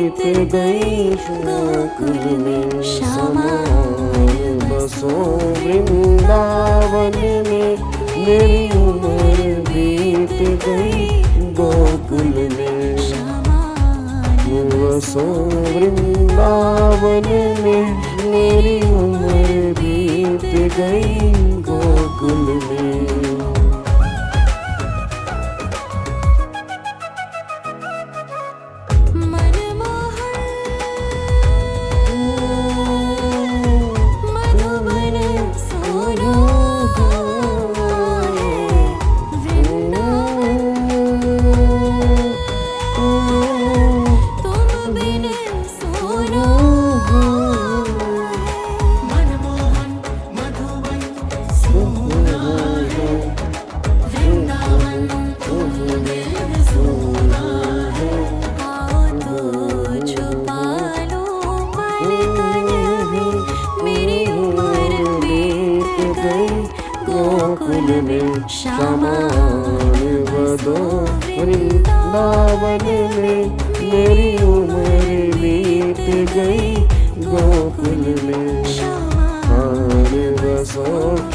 बीत गई गोकुल में श्यामाए बसो वृंदावन में, मेरी उम्र बीत गई गोकुल में बसो वृंदावन में, मेरी उम्र बीत गई गोकुल में। गोकुल में श्यामाए बसो वृंदावन में, मेरी उम्र बीत गई गोकुल में श्यामाए बसो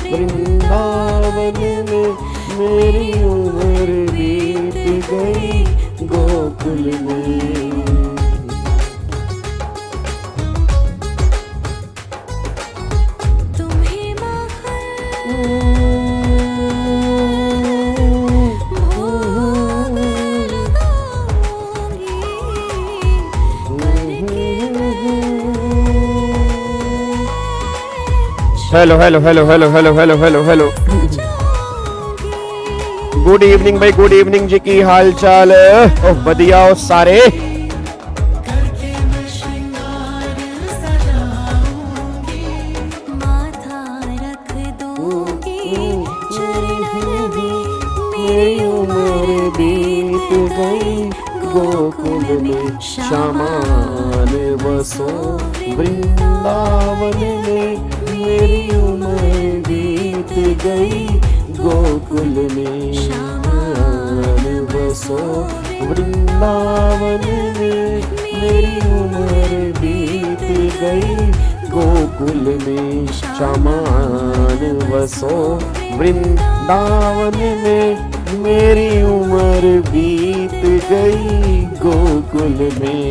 वृंदावन में, मेरी उम्र बीत गई गोकुल में। Hello hello hello hello hello hello hello hello, good evening भाई, गुड इवनिंग जी, की हाल चाल? ओह बढ़िया हो सारे। मेरी उम्र बीत गई गोकुल में श्यामाए बसो वृंदावन में, मेरी उम्र बीत गई गोकुल में श्यामाए बसो वृंदावन में, मेरी उम्र बीत गई गोकुल में श्यामाए बसो वृंदावन में, मेरी उम्र बीत गई गोकुल में।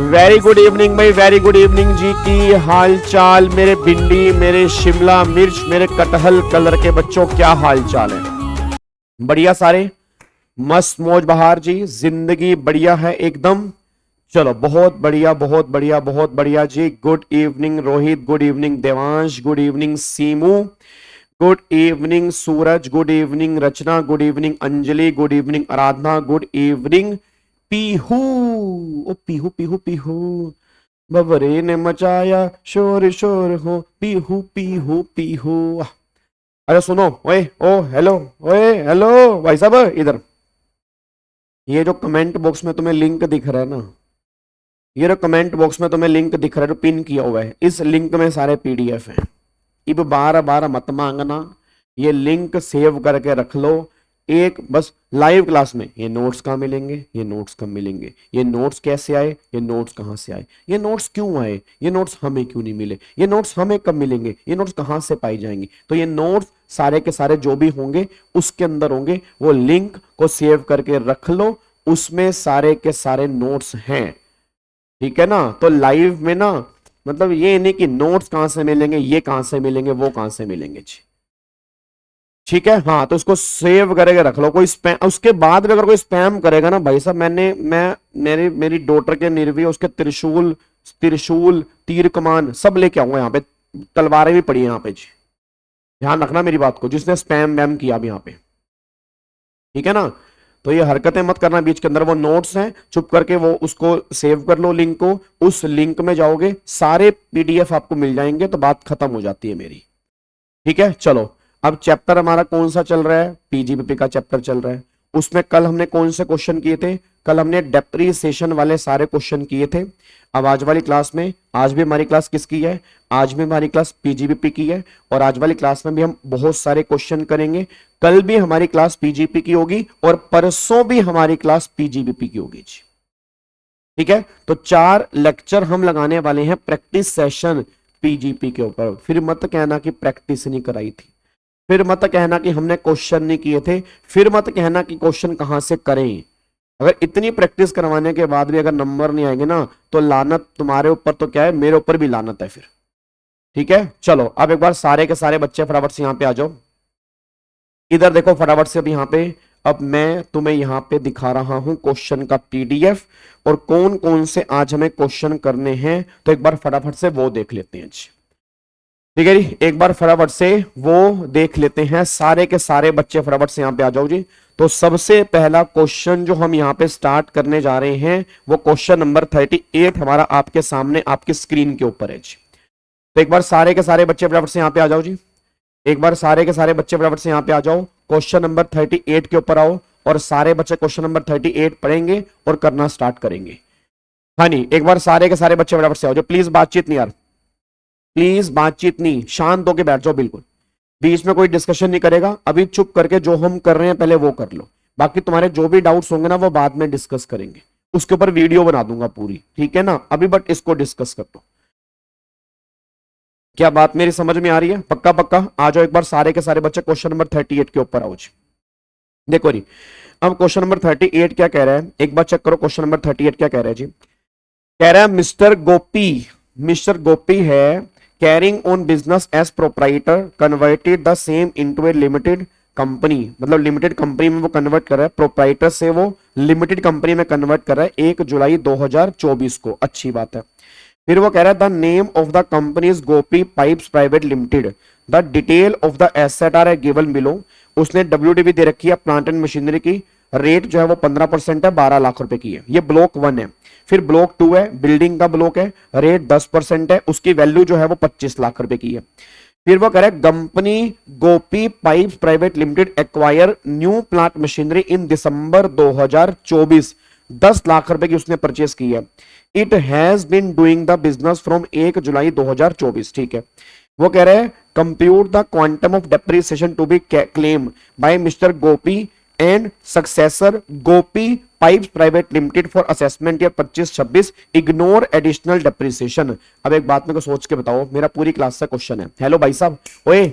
वेरी गुड इवनिंग भाई, वेरी गुड इवनिंग जी, की हाल चाल मेरे भिंडी, मेरे शिमला मिर्च, मेरे कटहल कलर के बच्चों, क्या हाल चाल है? बढ़िया सारे, मस्त मौज बहार जी, जिंदगी बढ़िया है एकदम। चलो बहुत बढ़िया बहुत बढ़िया बहुत बढ़िया जी। Good evening Rohit, good evening Devansh, good evening Seemu, good evening Suraj, good evening Rachna, good evening Anjali, good evening Aradhana, good evening Pihu. ओ पीहू पीहू पीहू, बबरे ने मचाया शोर शोर हो, पीहू पीहू पीहू। अरे सुनो, ओए ओ हेलो, ओए हेलो भाई साहब इधर, ये जो कमेंट बॉक्स में तुम्हें लिंक दिख रहा है ना, ये जो कमेंट बॉक्स में तुम्हें लिंक दिख रहा है, जो पिन किया हुआ है, इस लिंक में सारे पीडीएफ हैं। अब बार बार मत मांगना, ये लिंक सेव करके रख लो। एक बस लाइव क्लास में ये नोट्स कहाँ मिलेंगे, ये नोट्स कब मिलेंगे, ये नोट्स कैसे आए, ये नोट्स कहाँ से आए, ये नोट्स क्यों आए, ये नोट्स हमें क्यों नहीं मिले, ये नोट्स हमें कब मिलेंगे, ये नोट्स कहाँ से पाई जाएंगी। तो ये नोट्स सारे के सारे जो भी होंगे उसके अंदर होंगे, वो लिंक को सेव करके रख लो, उसमें सारे के सारे नोट्स हैं, ठीक है ना। तो लाइव में ना, मतलब ये नहीं कि नोट्स कहां से मिलेंगे, ये कहां से मिलेंगे, वो कहां से मिलेंगे जी, ठीक है। हाँ तो उसको सेव करके रख लो। कोई स्पैम, उसके बाद भी अगर कोई स्पैम करेगा ना भाई साहब, मेरी डॉटर के निर्वी, उसके त्रिशूल त्रिशूल तीर कमान सब लेके आऊंगा यहाँ पे, तलवारें भी पड़ी है यहाँ पे जी, ध्यान रखना मेरी बात को, जिसने स्पैम वैम किया अब यहाँ पे, ठीक है ना। तो ये हरकतें मत करना बीच के अंदर। वो नोट्स हैं, चुप करके वो उसको सेव कर लो लिंक को, उस लिंक में जाओगे सारे पीडीएफ आपको मिल जाएंगे, तो बात खत्म हो जाती है मेरी, ठीक है। चलो अब चैप्टर हमारा कौन सा चल रहा है, पीजीबीपी का चैप्टर चल रहा है। उसमें कल हमने कौन से क्वेश्चन किए थे, कल हमने डेप्रीसिएशन वाले सारे क्वेश्चन किए थे। अब आज वाली क्लास में, आज भी हमारी क्लास किसकी है, आज भी हमारी क्लास पीजीबीपी की है, और आज वाली क्लास में भी हम बहुत सारे क्वेश्चन करेंगे। कल भी हमारी क्लास पीजीपी की होगी और परसों भी हमारी क्लास पीजीबीपी की होगी जी, ठीक है, तो 4 लेक्चर हम लगाने वाले हैं प्रैक्टिस सेशन पीजीपी के ऊपर। फिर मत कहना कि प्रैक्टिस नहीं कराई थी, फिर मत कहना कि हमने क्वेश्चन नहीं किए थे, फिर मत कहना कि क्वेश्चन कहां से करें। अगर इतनी प्रैक्टिस करवाने के बाद भी अगर नंबर नहीं आएंगे ना, तो लानत तुम्हारे ऊपर तो क्या है, मेरे ऊपर भी लानत है फिर। ठीक है, चलो अब एक बार सारे के सारे बच्चे फटाफट से यहां पे आ जाओ। इधर देखो फटाफट से अब यहाँ पे, अब मैं तुम्हें यहाँ पे दिखा रहा हूं क्वेश्चन का पीडीएफ, और कौन कौन से आज हमें क्वेश्चन करने हैं, तो एक बार फटाफट से वो देख लेते हैं जी। ठीक है जी, एक बार फटाफट से वो देख लेते हैं। सारे के सारे बच्चे फटाफट से यहाँ पे आ जाओ जी। तो सबसे पहला क्वेश्चन जो हम यहाँ पे स्टार्ट करने जा रहे हैं, वो क्वेश्चन नंबर 38 हमारा आपके सामने आपकी स्क्रीन के ऊपर है जी। तो एक बार सारे के सारे बच्चे फटाफट से यहाँ पे आ जाओ जी। एक बार सारे के सारे बच्चे फटाफट से यहाँ पे आ जाओ, क्वेश्चन नंबर 38 के ऊपर आओ, और सारे बच्चे क्वेश्चन नंबर 38 पढ़ेंगे और करना स्टार्ट करेंगे। हाँ नहीं, एक बार सारे के सारे बच्चे फटाफट से आओ जो। प्लीज बातचीत नहीं यार, प्लीज बातचीत नहीं, शांत होके बैठ जाओ बिल्कुल, बीच में कोई डिस्कशन नहीं करेगा। अभी चुप करके जो हम कर रहे हैं पहले वो कर लो, बाकी तुम्हारे जो भी डाउट्स होंगे ना वो बाद में डिस्कस करेंगे, उसके ऊपर वीडियो बना दूंगा पूरी, ठीक है ना। अभी बट इसको डिस्कस कर दो। क्या बात मेरी समझ में आ रही है? पक्का पक्का आ जाओ एक बार सारे के सारे बच्चे क्वेश्चन नंबर 38 के ऊपर आओ जी। देखो जी, अब क्वेश्चन नंबर 38 क्या कह रहा है, एक बार चेक करो क्वेश्चन नंबर 38 क्या कह रहा है जी। कह रहा है मिस्टर गोपी है carrying on business as proprietor converted the same into a limited company, मतलब लिमिटेड कंपनी में वो कन्वर्ट कर रहा है, प्रोप्राइटर से वो लिमिटेड कंपनी में कन्वर्ट कर रहा है 1 जुलाई 2024 को। अच्छी बात है। फिर वो कह रहा है the name of the company is Gopi pipes private limited, the detail of the asset are given below. उसने WDV दे रखी है प्लांट एंड मशीनरी की, रेट जो है वो 15% है, 12 लाख रुपए की है। ये ब्लॉक 1 है। फिर ब्लॉक 2 है, बिल्डिंग का ब्लॉक है, रेट 10% है, उसकी वैल्यू जो है वो 25 लाख रुपए की है। फिर वो कह रहा है company Gopi pipes private limited acquire new plant machinery in December 2024, 10 lakh रुपए की उसने परचेस की है। It has been doing the business from 1 July 2024। ठीक है, वो कह रहे हैं compute the quantum of depreciation to be claim by Mr Gopi and successor Gopi pipes private limited for assessment year 25-26, ignore additional depreciation. अब एक बात मेरे को सोच के बताओ, मेरा पूरी क्लास से क्वेश्चन है। हेलो भाई साहब, ओए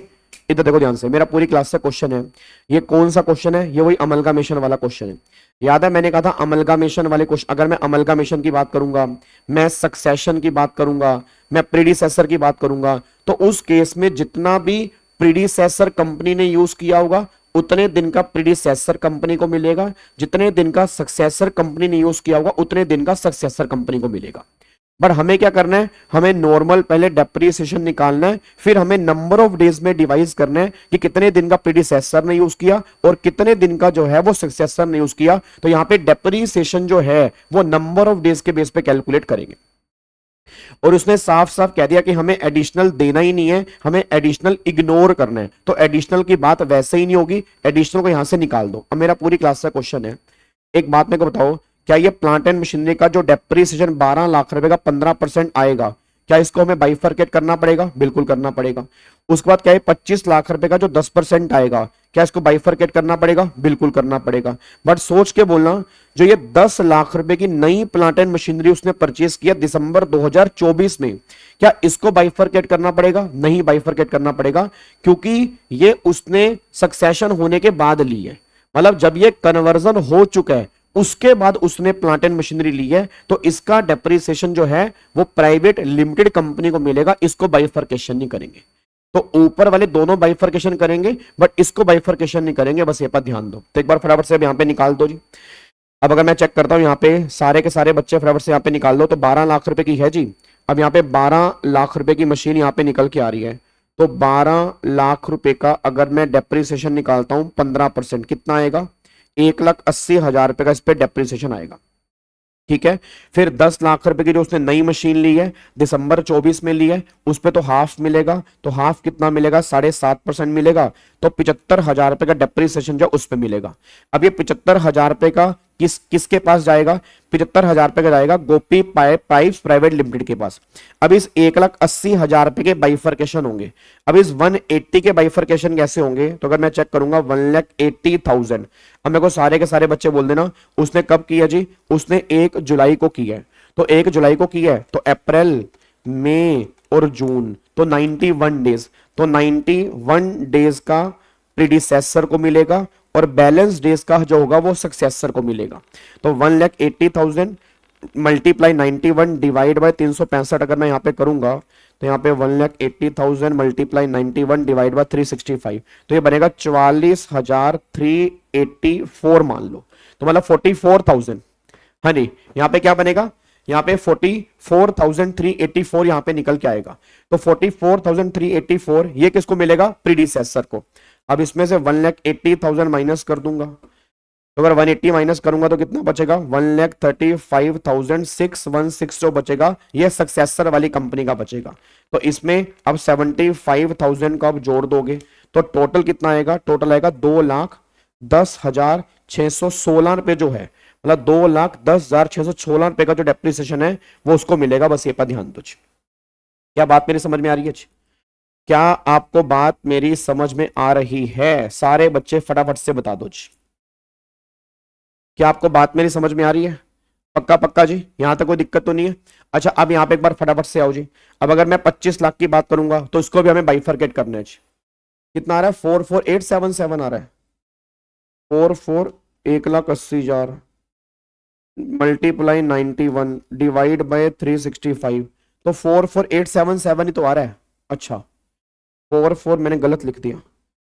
इधर देखो ध्यान से, मेरा पूरी क्लास से क्वेश्चन है। ये कौन सा क्वेश्चन है? ये वही अमलगामेशन वाला क्वेश्चन है। याद है मैंने कहा था अमलगामेशन वाले क्वेश्चन, अगर मैं अमलगामेशन की बात करूंगा, मैं सक्सेशन की बात करूंगा, मैं प्रीडिसेसर की बात करूंगा, तो उस केस में जितना भी प्रीडिसेसर कंपनी ने यूज किया होगा उतने दिन का प्रीडिसेसर कंपनी को मिलेगा, जितने दिन का सक्सेसर कंपनी ने यूज किया होगा उतने दिन का सक्सेसर कंपनी को मिलेगा। बट हमें क्या करना है, हमें नॉर्मल पहले डेप्रिसिएशन निकालना है, फिर हमें नंबर ऑफ डेज में डिवाइड करना है कि कितने दिन का प्रीडिसेसर ने यूज किया और कितने दिन का जो है वो सक्सेसर ने यूज किया। तो यहां पे डेप्रिसिएशन जो है वो नंबर ऑफ डेज के बेस पे कैलकुलेट करेंगे। और उसने साफ साफ कह दिया कि हमें एडिशनल देना ही नहीं है, हमें एडिशनल इग्नोर करना है। तो एडिशनल की बात वैसे ही नहीं होगी, एडिशनल को यहां से निकाल दो। अब मेरा पूरी क्लास का क्वेश्चन है, एक बात मेरे को बताओ, क्या ये प्लांट एंड मशीनरी का जो डेप्रिसिएशन 12 लाख रुपए का 15% आएगा, क्या इसको हमें बाइफरकेट करना पड़ेगा? बिल्कुल करना पड़ेगा। उसके बाद क्या है 25 लाख रुपए का जो 10% आएगा, क्या इसको बाइफरकेट करना पड़ेगा? बिल्कुल करना पड़ेगा। बट सोच के बोलना, जो ये 10 लाख रुपए की नई प्लांट एंड मशीनरी उसने परचेस किया दिसंबर 2024 में, क्या इसको बाइफरकेट करना पड़ेगा? नहीं बाइफरकेट करना पड़ेगा, क्योंकि ये उसने सक्सेशन होने के बाद ली है। मतलब जब ये कन्वर्जन हो चुका है उसके बाद उसने प्लांट एंड मशीनरी ली है, तो इसका डेप्रिसिएशन जो है वो प्राइवेट लिमिटेड कंपनी को मिलेगा, इसको बाइफरकेशन नहीं करेंगे। तो ऊपर वाले दोनों बाइफरकेशन करेंगे बट इसको बाइफरकेशन नहीं करेंगे, बस ये पर ध्यान दो। तो एक बार फटाफट से यहां पे निकाल दो जी। अब अगर मैं चेक करता हूं, यहाँ पे सारे के सारे बच्चे फटाफट से यहाँ पे निकाल दो, तो 12 लाख रुपए की है जी। अब यहाँ पे 12 लाख रुपए की मशीन यहाँ पे निकल के आ रही है, तो 12 लाख रुपए का अगर मैं डेप्रिसिएशन निकालता हूं 15%, कितना आएगा? 1,80,000 रुपए का इस पे डेप्रिसिएशन आएगा। ठीक है, फिर 10 लाख रुपए की जो उसने नई मशीन ली है दिसंबर 24 में ली है, उस पे तो हाफ मिलेगा, तो हाफ कितना मिलेगा? 7.5% मिलेगा, तो 75,000 रुपए का डेप्रिसिएशन जो उस पे मिलेगा। अब ये 75,000 रुपए का किसके पास जाएगा? 75,000 रुपए का जाएगा गोपी पाइप्स प्राइवेट लिमिटेड के पास। अब इस 1,80,000 रुपए के बाइफर्केशन होंगे। अब इस 180 के बाइफर्केशन कैसे होंगे? तो अगर मैं चेक करूंगा 1,80,000, अब मेरे को सारे के सारे बच्चे बोल देना उसने कब किया जी? उसने 1 जुलाई को किया है। तो 1 जुलाई को किया है तो अप्रैल, मई और जून, तो 91 डेज। तो 91 डेज का प्रीडिसेसर को मिलेगा और बैलेंस डेज का जो होगा वो सक्सेसर को मिलेगा। तो 1,80,000 मल्टीप्लाई 91 डिवाइड बाय 365 अगर मैं यहाँ पे करूंगा तो यहाँ पे 1,80,000 मल्टीप्लाई 91 डिवाइड बाय 365, तो ये बनेगा 44,384 मान लो, तो मतलब 44,000। हाँ जी, यहाँ पे क्या बनेगा? यहाँ पे 44,384 यहाँ पे निकल के आएगा। तो 44,384 ये किसको मिलेगा? प्रीडिसेसर को। अब इसमें से 1,80,000 माइनस कर दूंगा, तो अगर 180 माइनस करूंगा तो कितना बचेगा? 1,35,616 जो बचेगा ये सक्सेसर वाली कंपनी का बचेगा। तो इसमें अब 75,000 का आप जोड़ दोगे तो टोटल कितना आएगा? टोटल आएगा 2,10,616 रुपए जो है, मतलब 2,10,616 रुपए का जो डेप्रिसिएशन है वो उसको मिलेगा। बस ये पर ध्यान दो। क्या बात मेरी समझ में आ रही है? क्या आपको बात मेरी समझ में आ रही है? सारे बच्चे फटाफट से बता दो जी, क्या आपको बात मेरी समझ में आ रही है? पक्का पक्का जी, यहां तक कोई दिक्कत तो नहीं है? अच्छा, अब यहां पे एक बार फटाफट से आओ जी। अब अगर मैं 25 लाख की बात करूंगा तो इसको भी हमें बाइफरकेट करना है जी। कितना आ रहा है? 44,877 आ रहा है। 1,80,000 मल्टीप्लाई 91 डिवाइड बाय 365, तो 44,877 ही तो आ रहा है। अच्छा, 44 मैंने गलत लिख दिया,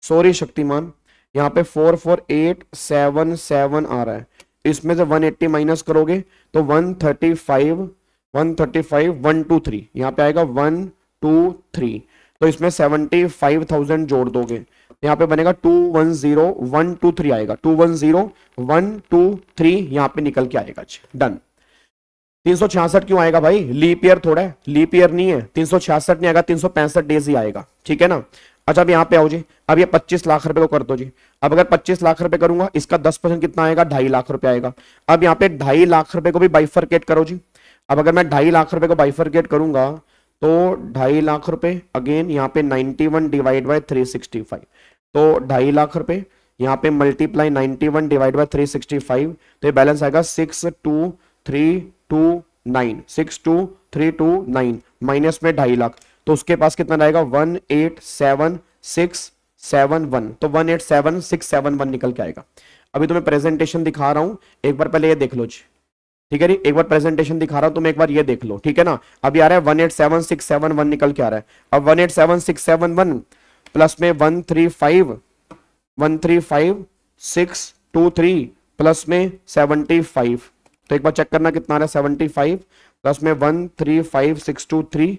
सॉरी शक्तिमान। यहाँ पे 44,877 आ रहा है। इसमें से 180 माइनस करोगे तो 135 123 यहाँ पे आएगा 123, तो इसमें 75,000 जोड़ दोगे यहाँ पे बनेगा 210,123 आएगा। 210,123 यहाँ पे निकल के आएगा। डन। 366 क्यों आएगा भाई? लीप ईयर थोड़ा है, लीप ईयर नहीं है। 366 नहीं आएगा, 365 डेज ही आएगा, ठीक है ना? अच्छा, अब यहाँ पे आओ जी। अब ये 25 लाख रुपए को कर दो जी। अब अगर 25 लाख रुपए करूंगा, इसका 10% कितना आएगा? 2.5 लाख रुपए आएगा। अब यहाँ पे 2.5 लाख रुपए को भी बाइफरकेट करो जी। अब अगर मैं 2.5 लाख रुपए को बाइफरकेट करूंगा तो 2.5 लाख रुपए अगेन यहाँ पे 91 डिवाइड बाय 365, तो 2.5 लाख रुपए यहाँ पे मल्टीप्लाई 91 डिवाइड बाय 365, तो ये बैलेंस आएगा 62,329 62,329 माइनस में 2.5 लाख, तो उसके पास कितना रहेगा? 1,87,671, तो 1,87,671 निकल के आएगा। अभी तुम्हें प्रेजेंटेशन दिखा रहा हूं, एक बार पहले ये देख लो जी, ठीक है? एक बार प्रेजेंटेशन दिखा रहा हूं, तुम एक बार ये देख लो, ठीक है ना? अभी आ रहा है 1,87,671 निकल के आ रहा है। अब 1,87,671 प्लस में 135,623 प्लस में 75, तो एक बार चेक करना कितना आ रहा है? 75 प्लस में 135,623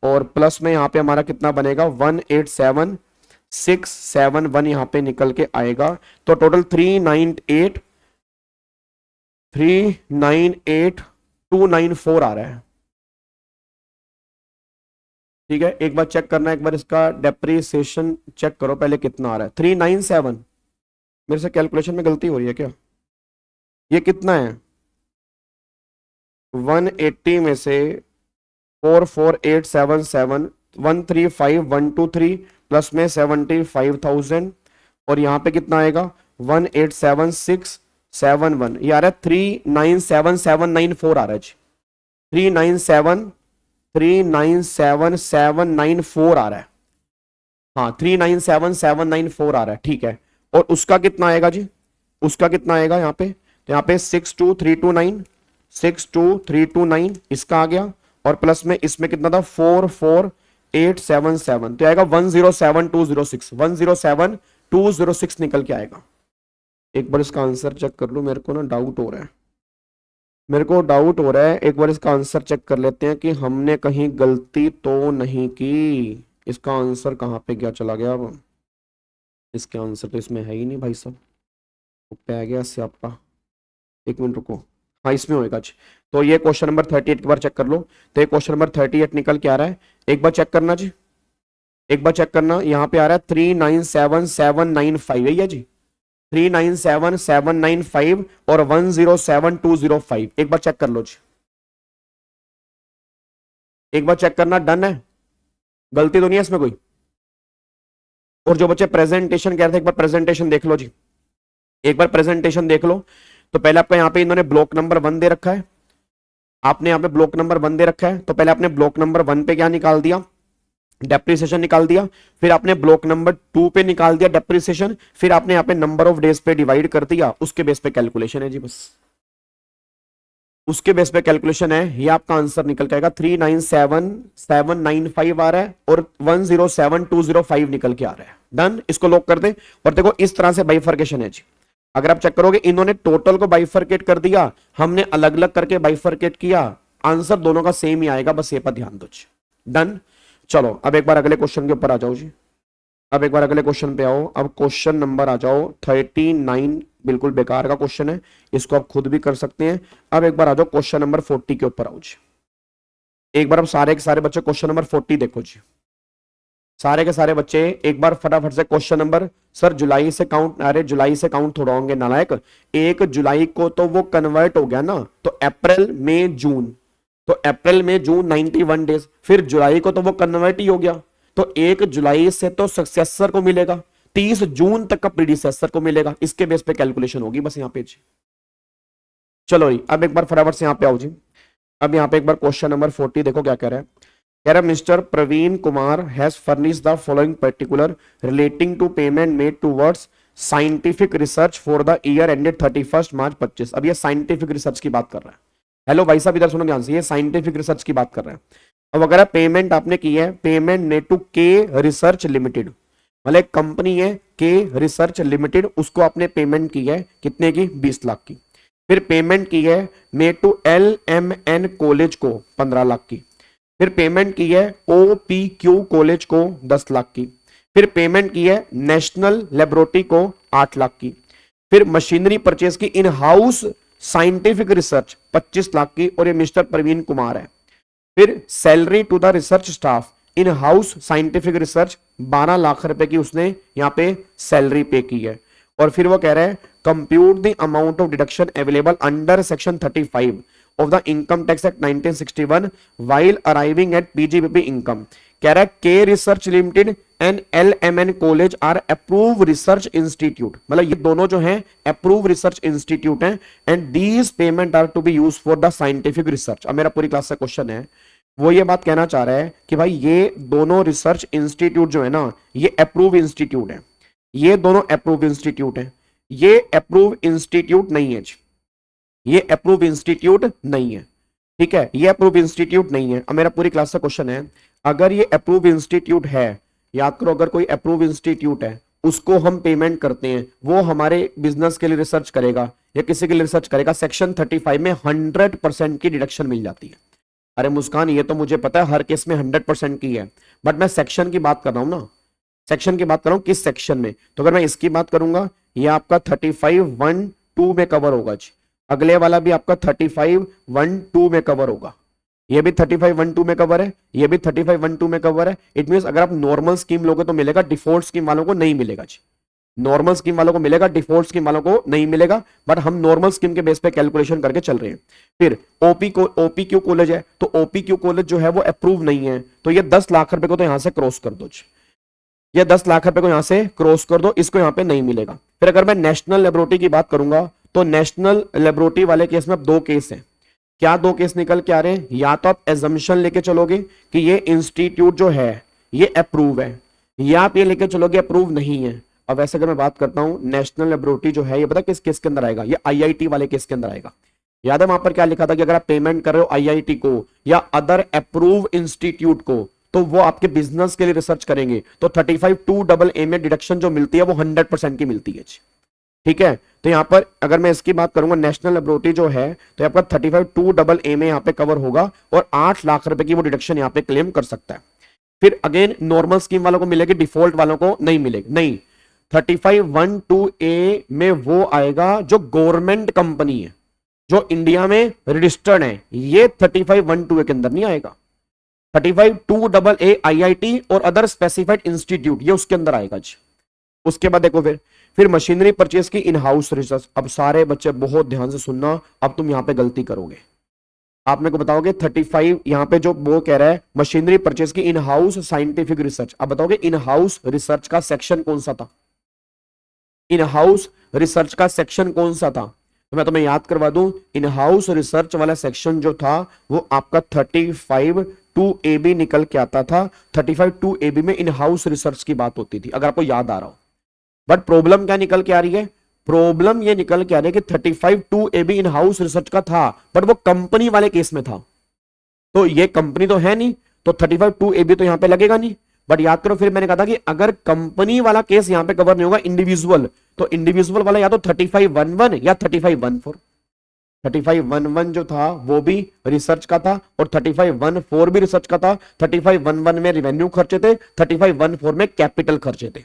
और प्लस में यहाँ पे हमारा कितना बनेगा? 1,87,671 यहाँ पे निकल के आएगा। तो टोटल 398,294 आ रहा है, ठीक है? एक बार चेक करना, एक बार इसका डेप्रिसिएशन चेक करो पहले कितना आ रहा है। 397, मेरे से कैलकुलेशन में गलती हो रही है क्या? ये कितना है? 180 में से 44,877 135,123 प्लस में 75,000 और यहाँ पे कितना आएगा? 1,87,671, ये आ रहा है 397,794 आ रहा है जी। 397,794 आ रहा है, हाँ 397,794 आ रहा है, ठीक है? और उसका कितना आएगा जी? उसका कितना आएगा यहाँ पे? तो यहाँ पे 62,329 इसका आ गया और प्लस में इसमें कितना था? 44,877, तो आएगा 107,206 107,206 निकल के आएगा। एक बार इसका आंसर चेक कर लो, मेरे को ना डाउट हो रहा है, मेरे को डाउट हो रहा है। एक बार इसका आंसर चेक कर लेते हैं कि हमने कहीं गलती तो नहीं की। इसका आंसर कहाँ पे गया, चला गया? अब इसके आंसर तो इसमें है ही नहीं भाई साहब, पे आ गया स्यापा। एक मिनट रुको, हाँ इसमें होएगा। तो ये क्वेश्चन नंबर 38 एक बार चेक कर लो। तो ये क्वेश्चन नंबर 38 निकल के आ रहा है, एक बार चेक करना जी, एक बार चेक करना। यहाँ पे आ रहा है 397,795, यही है जी। 397795 और 107205। एक बार चेक कर लो जी, एक बार चेक करना। डन है, गलती तो नहीं है इसमें कोई? और जो बच्चे प्रेजेंटेशन कह रहे थे, एक बार प्रेजेंटेशन देख लो जी, एक बार प्रेजेंटेशन देख लो। तो पहले आपका यहाँ पे इन्होंने ब्लॉक नंबर 1 दे रखा है, आपने यहाँ पे ब्लॉक नंबर 1 दे रखा है, तो पहले आपने ब्लॉक नंबर 1 पे क्या निकाल दिया? डेप्रिसिएशन निकाल दिया। फिर आपने ब्लॉक नंबर 2 पे निकाल दिया डेप्रिसिएशन। फिर आपने यहाँ पे नंबर ऑफ डेज पे डिवाइड कर दिया, उसके बेस पे कैलकुलेशन है जी, बस उसके बेस पे कैलकुलेशन है। ये आपका आंसर निकल के आएगा 397795 आ रहा है और 107205 निकल के आ रहा है। डन, इसको लॉक कर दे। और देखो इस तरह से बाइफर्केशन है जी। अगर आप चेक करोगे, इन्होंने टोटल को बाइफर्केट कर दिया, हमने अलग अलग करके बाइफर्केट किया, आंसर दोनों का सेम ही आएगा, बस ये पर ध्यान दो। डन, चलो अब एक बार अगले क्वेश्चन के ऊपर आ जाओ जी। अब एक बार अगले क्वेश्चन पे आओ। अब क्वेश्चन नंबर आ जाओ 39, बिल्कुल बेकार का क्वेश्चन है, इसको आप खुद भी कर सकते हैं। अब एक बार आ जाओ क्वेश्चन नंबर 40 के ऊपर आओ जी। एक बार अब सारे के सारे बच्चे क्वेश्चन नंबर 40 देखो जी। सारे के सारे बच्चे एक बार फटाफट से क्वेश्चन नंबर, सर जुलाई से काउंट, अरे जुलाई से काउंट थोड़ा होंगे नालायक, 1 जुलाई को तो वो कन्वर्ट हो गया ना, तो अप्रैल मई जून, तो अप्रैल में जून 91 डेज, फिर जुलाई को तो वो कन्वर्ट ही हो गया, तो 1 जुलाई से तो सक्सेसर को मिलेगा, 30 जून तक का प्रीडिसेसर को मिलेगा, इसके बेस पे कैलकुलेशन होगी बस यहाँ पे जी। चलो जी, अब एक बार फटाफट से यहाँ पे आओ जी। अब यहाँ पे एक बार क्वेश्चन नंबर 40 देखो क्या कह रहा है। कह रहा है mister Praveen Kumar has furnished the following particular relating to payment made towards scientific research for the year ended 31 March 25। अब ये साइंटिफिक रिसर्च की बात कर रहा है। हेलो भाई साहब, इधर सुनो ध्यान से, ये साइंटिफिक रिसर्च की बात कर रहा है। अब अगर पेमेंट आपने की है, पेमेंट नेट टू के रिसर्च लिमिटेड, मतलब एक कंपनी है के रिसर्च लिमिटेड, उसको आपने पेमेंट की है कितने की? 20 लाख की। फिर पेमेंट की है मेड टू LMN कॉलेज को 15 लाख की। फिर पेमेंट की है OPQ कॉलेज को 10 लाख की। फिर पेमेंट की है नेशनल लेबोरेटरी को 8 लाख की। फिर मशीनरी परचेज की in house scientific research 25 lakh की, और ये मिस्टर प्रवीण कुमार है। फिर salary to the research staff in house scientific research 12 lakh रुपए की उसने यहाँ पे सैलरी पे की है। और फिर वो कह रहा है compute the amount of deduction available under section 35 of the income tax act 1961 while arriving at PGBP income. कह रहा है के research limited and LMN college are approve research institute, मतलब ये दोनों जो हैं अप्रूव रिसर्च इंस्टीट्यूट हैं, and these payment are to be used for the scientific research. अब मेरा पूरी क्लास का क्वेश्चन है, वो ये बात कहना चाह रहा है कि भाई ये दोनों रिसर्च इंस्टीट्यूट जो है ना, ये अप्रूव इंस्टीट्यूट है, ये दोनों अप्रूव इंस्टीट्यूट है, ये अप्रूव इंस्टीट्यूट नहीं है, ये अप्रूव इंस्टीट्यूट नहीं है, ठीक है, ये अप्रूव इंस्टीट्यूट नहीं है। अब मेरा पूरी क्लास का क्वेश्चन है, अगर ये अप्रूव इंस्टीट्यूट है, याद करो, अगर कोई अप्रूव इंस्टीट्यूट है, उसको हम पेमेंट करते हैं, वो हमारे बिजनेस के लिए रिसर्च करेगा या किसी के लिए रिसर्च करेगा, सेक्शन 35 में 100% की डिडक्शन मिल जाती है। अरे मुस्कान, ये तो मुझे पता है हर केस में 100% की है, बट मैं सेक्शन की बात कर रहा हूं ना, सेक्शन की बात कर रहा हूं, किस सेक्शन में। तो अगर मैं इसकी बात करूंगा, ये आपका 35(1)(2) में कवर होगा जी, अगले वाला भी आपका 35(1)(2) में कवर होगा, ये भी 35(1)(2) में कवर है, ये भी 35(1)(2) में कवर है। इट मींस अगर आप नॉर्मल स्कीम लोगे तो मिलेगा, डिफॉल्ट स्कीम वालों को नहीं मिलेगा जी, नॉर्मल स्कीम वालों को मिलेगा, डिफॉल्ट स्कीम वालों को नहीं मिलेगा, बट हम नॉर्मल स्कीम के बेस पे कैलकुलेशन करके चल रहे हैं। फिर OPQ कॉलेज है, तो OPQ कॉलेज जो है वो अप्रूव नहीं है, तो ये 10 लाख रुपए को तो यहां से क्रॉस कर दो, ये 10 लाख रुपए को यहां से क्रॉस कर दो, इसको यहां पे नहीं मिलेगा। फिर अगर मैं नेशनल लेबोरेटरी की बात करूंगा, तो नेशनल लेबोरेटरी वाले केस में अब 2 केस हैं। क्या 2 केस निकल के आ रहे हैं? या तो आप एजम्पशन लेके चलोगे कि ये इंस्टीट्यूट जो है ये अप्रूव है, या आप ये लेके चलोगे अप्रूव नहीं है। अब वैसे अगर मैं बात करता हूं, नेशनल लेबोरेटरी जो है, ये पता किस केस के अंदर आएगा? ये IIT वाले केस के अंदर आएगा। याद है वहां पर क्या लिखा था कि अगर आप पेमेंट कर रहे हो IIT को या अदर अप्रूव इंस्टीट्यूट को, तो वो आपके बिजनेस के लिए रिसर्च करेंगे, तो 35(2) में डिडक्शन जो मिलती है वो 100% की मिलती है, ठीक है। तो यहां पर अगर मैं इसकी बात करूंगा, नेशनल लेबोरेटरी जो है, तो आपका 35(2) में यहां पे कवर होगा, और 8 लाख रुपए की वो डिडक्शन यहां पे क्लेम कर सकता है। फिर अगेन नॉर्मल स्कीम वालों को मिलेगी, डिफॉल्ट वालों को नहीं मिलेगी। नहीं, 35(1)(2) में वो आएगा जो गवर्नमेंट कंपनी है, जो इंडिया में रजिस्टर्ड है, ये 35(1)(2) के अंदर नहीं आएगा। 35(2) IIT और अदर स्पेसिफाइड इंस्टीट्यूट, ये उसके अंदर आएगा जी, उसके बाद देखो फिर मशीनरी परचेज की इन हाउस रिसर्च। अब सारे बच्चे बहुत ध्यान से सुनना, अब तुम यहां पे गलती करोगे। आप मेरे को बताओगे 35 यहां पे जो वो कह रहा है मशीनरी परचेज की इन हाउस साइंटिफिक रिसर्च, अब बताओगे इन हाउस रिसर्च का सेक्शन कौन सा था? इन हाउस रिसर्च का सेक्शन कौन सा था? तो मैं तुम्हें याद करवा दूं, इन हाउस रिसर्च वाला सेक्शन जो था वो आपका 35 टू ए बी निकल के आता था। 35 टू ए बी में इन हाउस रिसर्च की बात होती थी, अगर आपको याद आ रहा हो। बट प्रॉब्लम क्या निकल के आ रही है? प्रॉब्लम ये निकल के आ रही है कि 35 two A B in house research का था, बट वो कंपनी वाले केस में था। तो ये कंपनी तो है नहीं, तो 35 टू ए बी तो यहां पे लगेगा नहीं। बट याद करो, फिर मैंने कहा था कि अगर कंपनी वाला केस यहां पे कवर नहीं होगा, इंडिविजुअल, तो इंडिविजुअल वाला या तो 3511 या 3514। 3511 जो था वो भी रिसर्च का था और 3514 भी रिसर्च का था। 3511 में रिवेन्यू खर्चे थे, 3514 में कैपिटल खर्चे थे।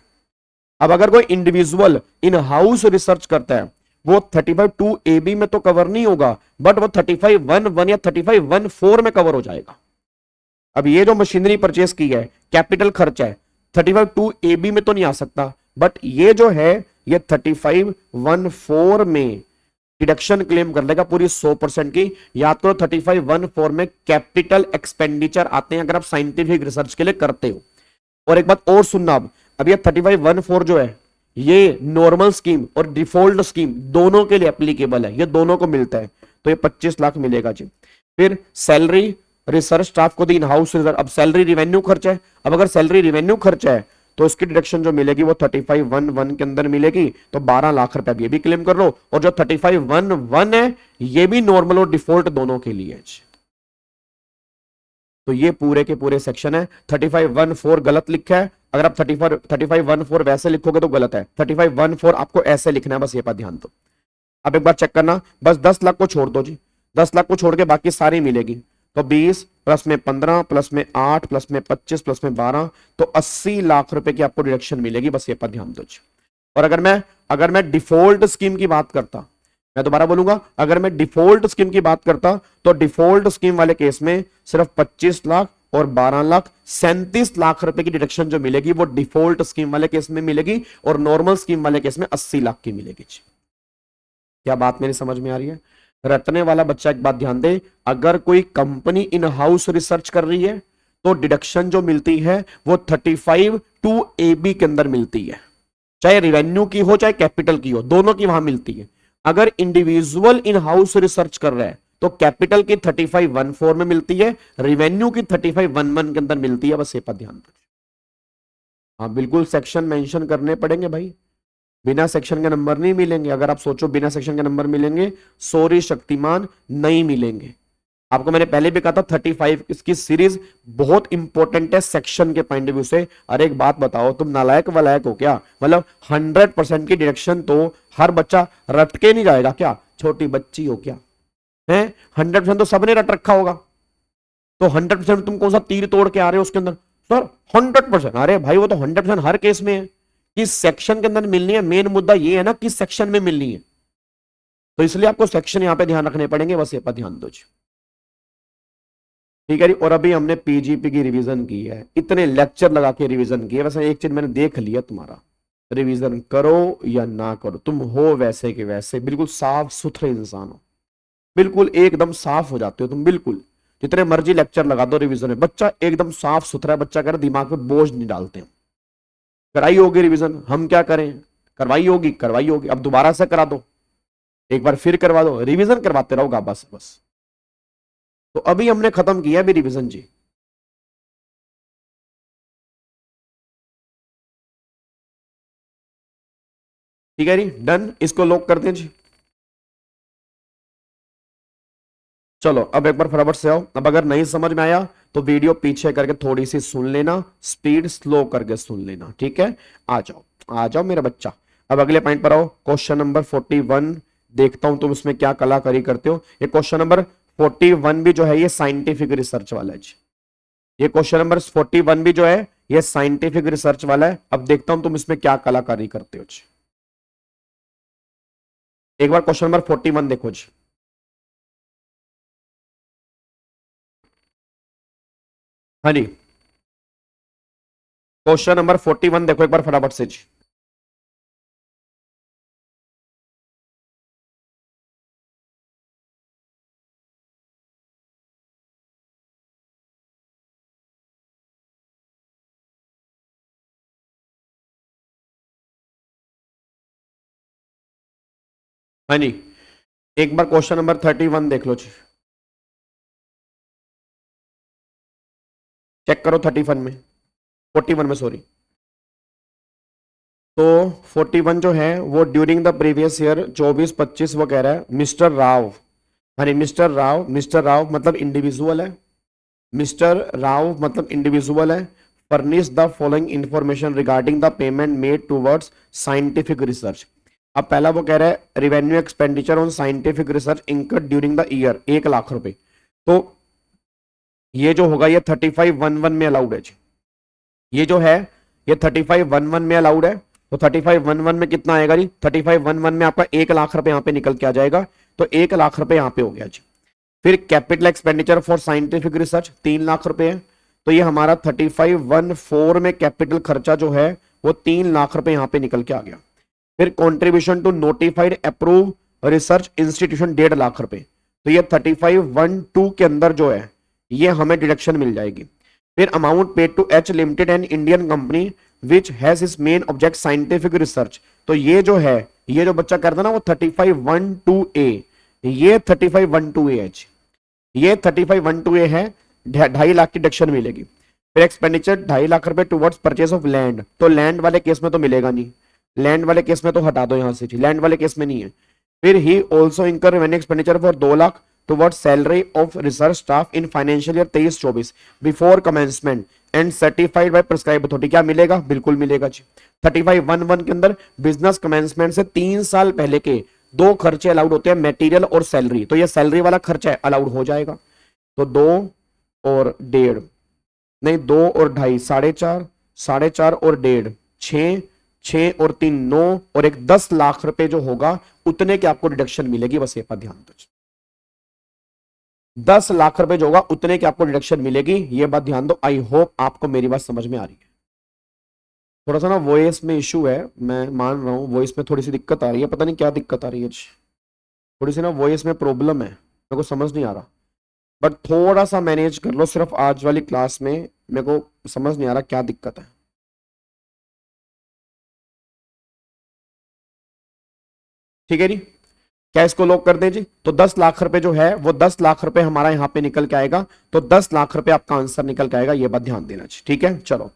अब अगर कोई इंडिविजुअल इन हाउस रिसर्च करता है, वो 35 टू ए बी में तो कवर नहीं होगा, बट वो 3511 या 3514 में कवर हो जाएगा। अब ये जो मशीनरी परचेस की है, कैपिटल खर्चा है, 35 टू ए बी में तो नहीं आ सकता, बट ये जो है ये 3514 में डिडक्शन क्लेम कर लेगा पूरी 100% की। याद करो 3514 में कैपिटल एक्सपेंडिचर आते हैं अगर आप साइंटिफिक रिसर्च के लिए करते हो। और एक बात और सुनना, अब ये 3514 जो है ये नॉर्मल स्कीम और डिफॉल्ट स्कीम दोनों के लिए एप्लीकेबल है, ये दोनों को मिलता है। तो ये 25 लाख मिलेगा जी। फिर सैलरी रिसर्च स्टाफ को दी इन हाउस रिजर्व। अब सैलरी रिवेन्यू खर्च है, अब अगर सैलरी रिवेन्यू खर्च है तो उसकी डिडक्शन जो मिलेगी वो 3511 के अंदर मिलेगी, तो 12 लाख रुपए ये भी क्लेम कर लो। और जो 3511 है ये भी नॉर्मल और डिफॉल्ट दोनों के लिए है। तो ये पूरे के पूरे सेक्शन है। 3514 गलत लिखा है, अगर आप 3514 वैसे लिखोगे तो गलत है। 3514 आपको ऐसे लिखना है, बस ये पर ध्यान दो। अब एक बार चेक करना, बस 10 लाख को छोड़ दो जी, 10 लाख को छोड़ के बाकी सारी मिलेगी। तो 20 प्लस में 15 प्लस में 8 प्लस में 25 प्लस में 12, तो 80 लाख रुपए की आपको डिडक्शन मिलेगी, बस ये पर ध्यान दो जी। और अगर मैं डिफॉल्ट स्कीम की बात करता, मैं दोबारा बोलूंगा, अगर मैं डिफॉल्ट स्कीम की बात करता तो डिफॉल्ट स्कीम वाले केस में सिर्फ 25 लाख और 12 लाख 37 लाख रुपए की डिडक्शन जो मिलेगी वो डिफॉल्ट स्कीम वाले केस में मिलेगी, और नॉर्मल स्कीम वाले केस में 80 लाख की मिलेगी। क्या बात मेरी समझ में आ रही है? रटने वाला बच्चा एक बात ध्यान दे, अगर कोई कंपनी इन हाउस रिसर्च कर रही है तो डिडक्शन जो मिलती है वो 35 टू ए बी के अंदर मिलती है, चाहे रिवेन्यू की हो चाहे कैपिटल की हो, दोनों की वहां मिलती है। अगर इंडिविजुअल इन हाउस रिसर्च कर रहा है तो कैपिटल की 3514 में मिलती है, रिवेन्यू की 3511 के अंदर मिलती है, बस ये पर ध्यान दो। हाँ बिल्कुल, सेक्शन मेंशन करने पड़ेंगे भाई, बिना सेक्शन के नंबर नहीं मिलेंगे। अगर आप सोचो बिना सेक्शन के नंबर मिलेंगे, सॉरी शक्तिमान, नहीं मिलेंगे। आपको मैंने पहले भी कहा था 35 इसकी सीरीज बहुत इंपॉर्टेंट है सेक्शन के पॉइंट ऑफ व्यू से। अरे एक बात बताओ, तुम नालायक वलायक हो क्या? मतलब 100% की डिडक्शन तो हर बच्चा रट के नहीं जाएगा क्या? छोटी बच्ची हो क्या है? 100% तो सबने रट रखा होगा, तो 100% तुम कौन सा तीर तोड़ के आ रहे हो उसके अंदर? सर 100%, अरे भाई वो तो 100% हर केस में है, किस सेक्शन के अंदर मिलनी है। मेन मुद्दा ये है ना किस सेक्शन में मिलनी है, तो इसलिए आपको सेक्शन यहां पे ध्यान रखने पड़ेंगे, बस ये पर ध्यान दो जी। ठीक है जी। और अभी हमने पीजीपी की रिवीजन की है, इतने लेक्चर लगा के रिवीजन की है। वैसे एक चीज मैंने देख लिया, तुम्हारा रिवीजन करो या ना करो, तुम हो वैसे के वैसे बिल्कुल साफ सुथरे इंसान हो, बिल्कुल एकदम साफ हो जाते हो तुम। बिल्कुल जितने मर्जी लेक्चर लगा दो रिवीजन में, बच्चा एकदम साफ सुथरा बच्चा कर, दिमाग पे बोझ नहीं डालते हम। कराई होगी रिवीजन, हम क्या करें, करवाई होगी करवाई होगी, अब दोबारा से करा दो, एक बार फिर करवा दो, रिवीजन करवाते रहोगा बस बस। तो अभी हमने खत्म किया अभी रिवीजन जी। ठीक है जी, डन, इसको लॉक कर दें जी। चलो अब एक बार फटाफट से आओ। अब अगर नहीं समझ में आया तो वीडियो पीछे करके थोड़ी सी सुन लेना, स्पीड स्लो करके सुन लेना, ठीक है? आ जाओ मेरा बच्चा। अब अगले पॉइंट पर आओ, क्वेश्चन नंबर 41। देखता हूं तुम इसमें क्या कलाकारी करते हो। ये क्वेश्चन नंबर 41 भी जो है ये साइंटिफिक रिसर्च वाला है जी। ये क्वेश्चन नंबर 41 भी जो है ये साइंटिफिक रिसर्च वाला है। अब देखता हूं तुम इसमें क्या कलाकारी करते हो जी। एक बार क्वेश्चन नंबर 41 देखो जी। हाँ जी, क्वेश्चन नंबर 41 देखो एक बार फटाफट से जी। हाँ जी, एक बार क्वेश्चन नंबर 31 देख लो जी, चेक करो 31 में, 41 में सॉरी। तो 41 जो है वो ड्यूरिंग द प्रीवियस ईयर 24-25 वो कह रहा है मिस्टर राव, हाँ मिस्टर राव, मिस्टर राव मतलब इंडिविजुअल है, मिस्टर राव मतलब इंडिविजुअल है, furnish the following information regarding the payment made towards scientific research. अब पहला वो कह रहा है revenue expenditure on scientific research incurred during the year 1 lakh रुपए। तो ये जो होगा ये 3511 में अलाउड है जी, ये जो है ये 3511 में अलाउड है। तो 3511 में कितना आएगा जी, 3511 में आपका 1 लाख रुपए यहाँ पे निकल के आ जाएगा, तो 1 लाख रुपए यहाँ पे हो गया जी। फिर capital expenditure for scientific research 3 lakh रुपए है, तो ये हमारा 3514 में कैपिटल खर्चा जो है वो 3 लाख रुपए यहाँ पे निकल के आ गया। फिर contribution to notified approve research institution 1.5 lakh रुपए, तो ये 3512 के अंदर जो है ये हमें डिडक्शन मिल जाएगी। फिर amount paid to H limited and Indian company which has is main object scientific research, तो ये जो है ये जो बच्चा करता ना वो 3512A, ये 3512A है, ये 3512A है, 2.5 लाख की डिडक्शन मिलेगी। फिर एक्सपेंडिचर 2.5 लाख रुपए टुवर्ड्स परचेस ऑफ लैंड, तो लैंड वाले केस में तो मिलेगा नहीं, लैंड वाले केस में तो हटा दो यहां से, लैंड वाले केस में नहीं है। फिर ही ऑल्सो इंकर revenue expenditure for 2 lakh towards salary of research staff in financial year 23-24 before commencement and certified by prescribe authority. क्या मिलेगा, बिल्कुल मिलेगा जी। 3511 के अंदर बिजनेस कमेंसमेंट से 3 साल पहले के 2 खर्चे अलाउड होते हैं, मटेरियल और सैलरी, तो ये सैलरी वाला खर्चा अलाउड हो जाएगा। तो 2 और 1.5 नहीं 2 और 2.5 4.5, 4.5 और 1.5 6, 6 और 3 9 और एक 10 लाख रुपए जो होगा उतने की आपको डिडक्शन मिलेगी, बस ये पर ध्यान दो। 10 लाख रुपए जो होगा उतने की आपको डिडक्शन मिलेगी, ये बात ध्यान दो। आई होप आपको मेरी बात समझ में आ रही है। थोड़ा सा ना वॉइस में इशू है, मैं मान रहा हूँ वॉइस में थोड़ी सी दिक्कत आ रही है, पता नहीं क्या दिक्कत आ रही है, थोड़ी सी ना वॉइस में प्रॉब्लम है, मेरे को समझ नहीं आ रहा, बट थोड़ा सा मैनेज कर लो। सिर्फ आज वाली क्लास में मेरे को समझ नहीं आ रहा क्या दिक्कत है। ठीक है जी, क्या इसको लॉक कर दें जी? तो 10 लाख रुपए जो है वो 10 लाख रुपए हमारा यहां पे निकल के आएगा, तो 10 लाख रुपए आपका आंसर निकल के आएगा, ये बात ध्यान देना चाहिए। ठीक है, चलो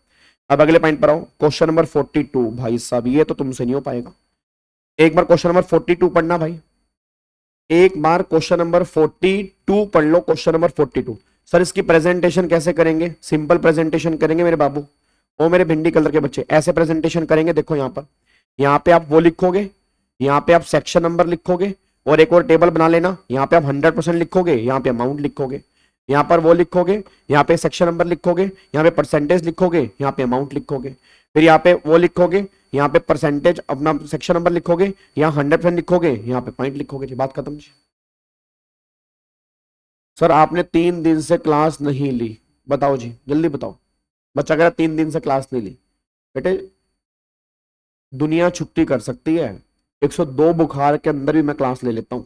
अब अगले पॉइंट पर आओ। क्वेश्चन नंबर 42 भाई साहब ये तो तुमसे नहीं हो पाएगा, एक बार क्वेश्चन नंबर 42 पढ़ना भाई, एक बार क्वेश्चन नंबर 42 पढ़ लो। क्वेश्चन नंबर 42 सर इसकी प्रेजेंटेशन कैसे करेंगे? सिंपल प्रेजेंटेशन करेंगे मेरे बाबू, ओ मेरे भिंडी कलर के बच्चे, ऐसे प्रेजेंटेशन करेंगे। देखो यहाँ पे आप वो लिखोगे, यहाँ पे आप सेक्शन नंबर लिखोगे, और एक और टेबल बना लेना, यहाँ पे आप 100% लिखोगे, यहाँ पे अमाउंट लिखोगे, यहाँ पर वो लिखोगे, यहाँ पे सेक्शन नंबर लिखोगे, यहाँ पे परसेंटेज लिखोगे, यहाँ पे अमाउंट लिखोगे, फिर यहाँ पे वो लिखोगे, यहाँ पे परसेंटेज अपना सेक्शन नंबर लिखोगे, यहाँ 100% लिखोगे, यहाँ पे पॉइंट लिखोगे जी, बात खत्म जी। सर आपने 3 दिन से क्लास नहीं ली, बताओ जी जल्दी बताओ। बच्चा कह रहा 3 दिन से क्लास नहीं ली, बेटे दुनिया छुट्टी कर सकती है, 102 बुखार के अंदर भी मैं क्लास ले लेता हूं।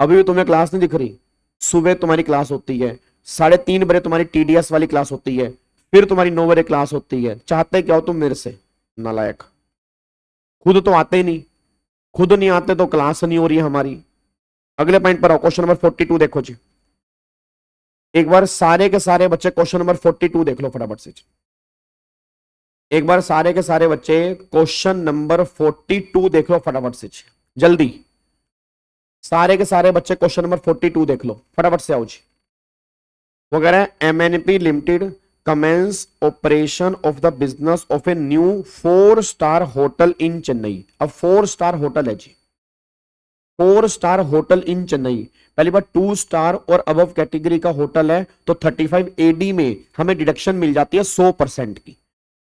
अभी भी तुम्हें क्लास नहीं दिख रही? सुबह तुम्हारी क्लास होती है, 3:30 बजे तुम्हारी टीडीएस वाली क्लास होती है, फिर तुम्हारी 9 बजे क्लास होती है। चाहते क्या हो तुम मेरे से? नालायक, खुद तो आते ही नहीं, खुद नहीं आते तो क्लास नहीं हो रही है हमारी। अगले पॉइंट पर आओ, क्वेश्चन नंबर 42 देखो जी, एक बार सारे के सारे बच्चे क्वेश्चन नंबर 42 देख लो फटाफट से। एक बार सारे के सारे बच्चे क्वेश्चन नंबर 42 देख लो फटाफट से, जल्दी सारे के सारे बच्चे क्वेश्चन नंबर 42 देख लो फटाफट से, आओ जी। वो कह रहा है MNP limited commence operation of the business of a new four star hotel in Chennai. अब 4-स्टार होटल है जी, 4-स्टार होटल इन चेन्नई। पहली बार 2 स्टार और अबव कैटेगरी का होटल है तो 35 AD में हमें डिडक्शन मिल जाती है 100% की।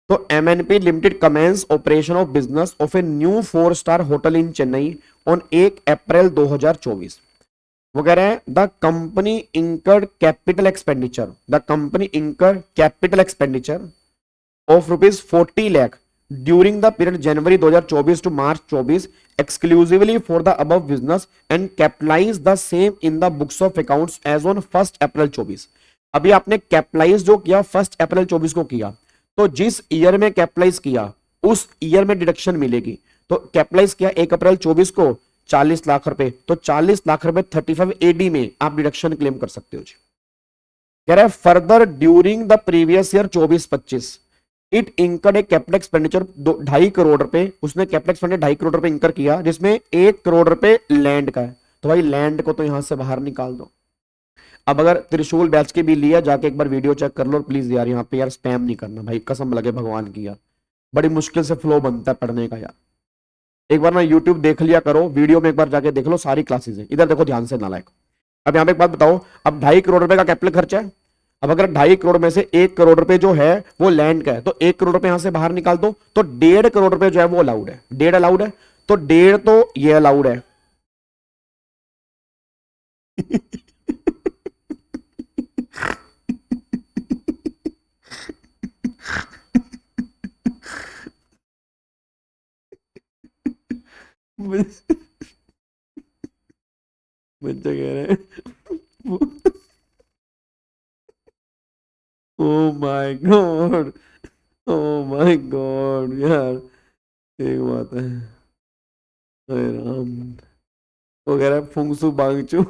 तो MNP limited commence operation of business of a new four star hotel in Chennai on 1 April 2024। वो कह रहे हैं the company incurred capital expenditure, the company incurred capital expenditure of ₹40 lakh during the period January 2024 to March 24 exclusively for the above business and capitalize the same in the books of accounts as on 1 अप्रैल 24। अभी आपने capitalise जो किया 1 अप्रैल 24 को किया, तो जिस year में capitalise किया उस ईयर में डिडक्शन मिलेगी। तो कैपिटलाइज किया 1 अप्रैल 24 को 40 लाख रुपए, तो 40 लाख रुपए 35 एडी में आप डिडक्शन क्लेम कर सकते हो जी। कह रहा है further during the previous year 24-25 it incurred A capital expenditure 2.5 crore रुपए, उसने कैपिटल एक्सपेंडिचर 2.5 करोड़ रुपए इंकर किया, जिसमें 1 करोड़ रुपए लैंड का है। तो भाई लैंड को तो यहां से बाहर निकाल दो। अब अगर त्रिशूल बैच के भी लिया, जाके एक बार वीडियो चेक कर लो प्लीज यार, यहाँ पे यार स्पैम नहीं करना भाई, कसम लगे भगवान की यार, बड़ी मुश्किल से फ्लो बनता है पढ़ने का यार। एक बार ना यूट्यूब देख लिया करो, वीडियो में एक बार जाके देख लो, सारी क्लासेस है। इधर देखो ध्यान से नालायक। अब यहाँ पे एक बात बताओ, अब 2.5 करोड़ रुपए का कैपिटल खर्चा है। अब अगर 2.5 करोड़ में से 1 करोड़ रुपए जो है वो लैंड का है, तो 1 करोड़ रुपए यहां से बाहर निकाल दो, तो 1.5 करोड़ रुपए जो है वो अलाउड है। 1.5 अलाउड है, तो 1.5 तो ये अलाउड है। बच्चा कह रहे हैं oh my God, oh my God यार, एक बात है, अरे राम, वो कह रहा है फुंगसू बांगचू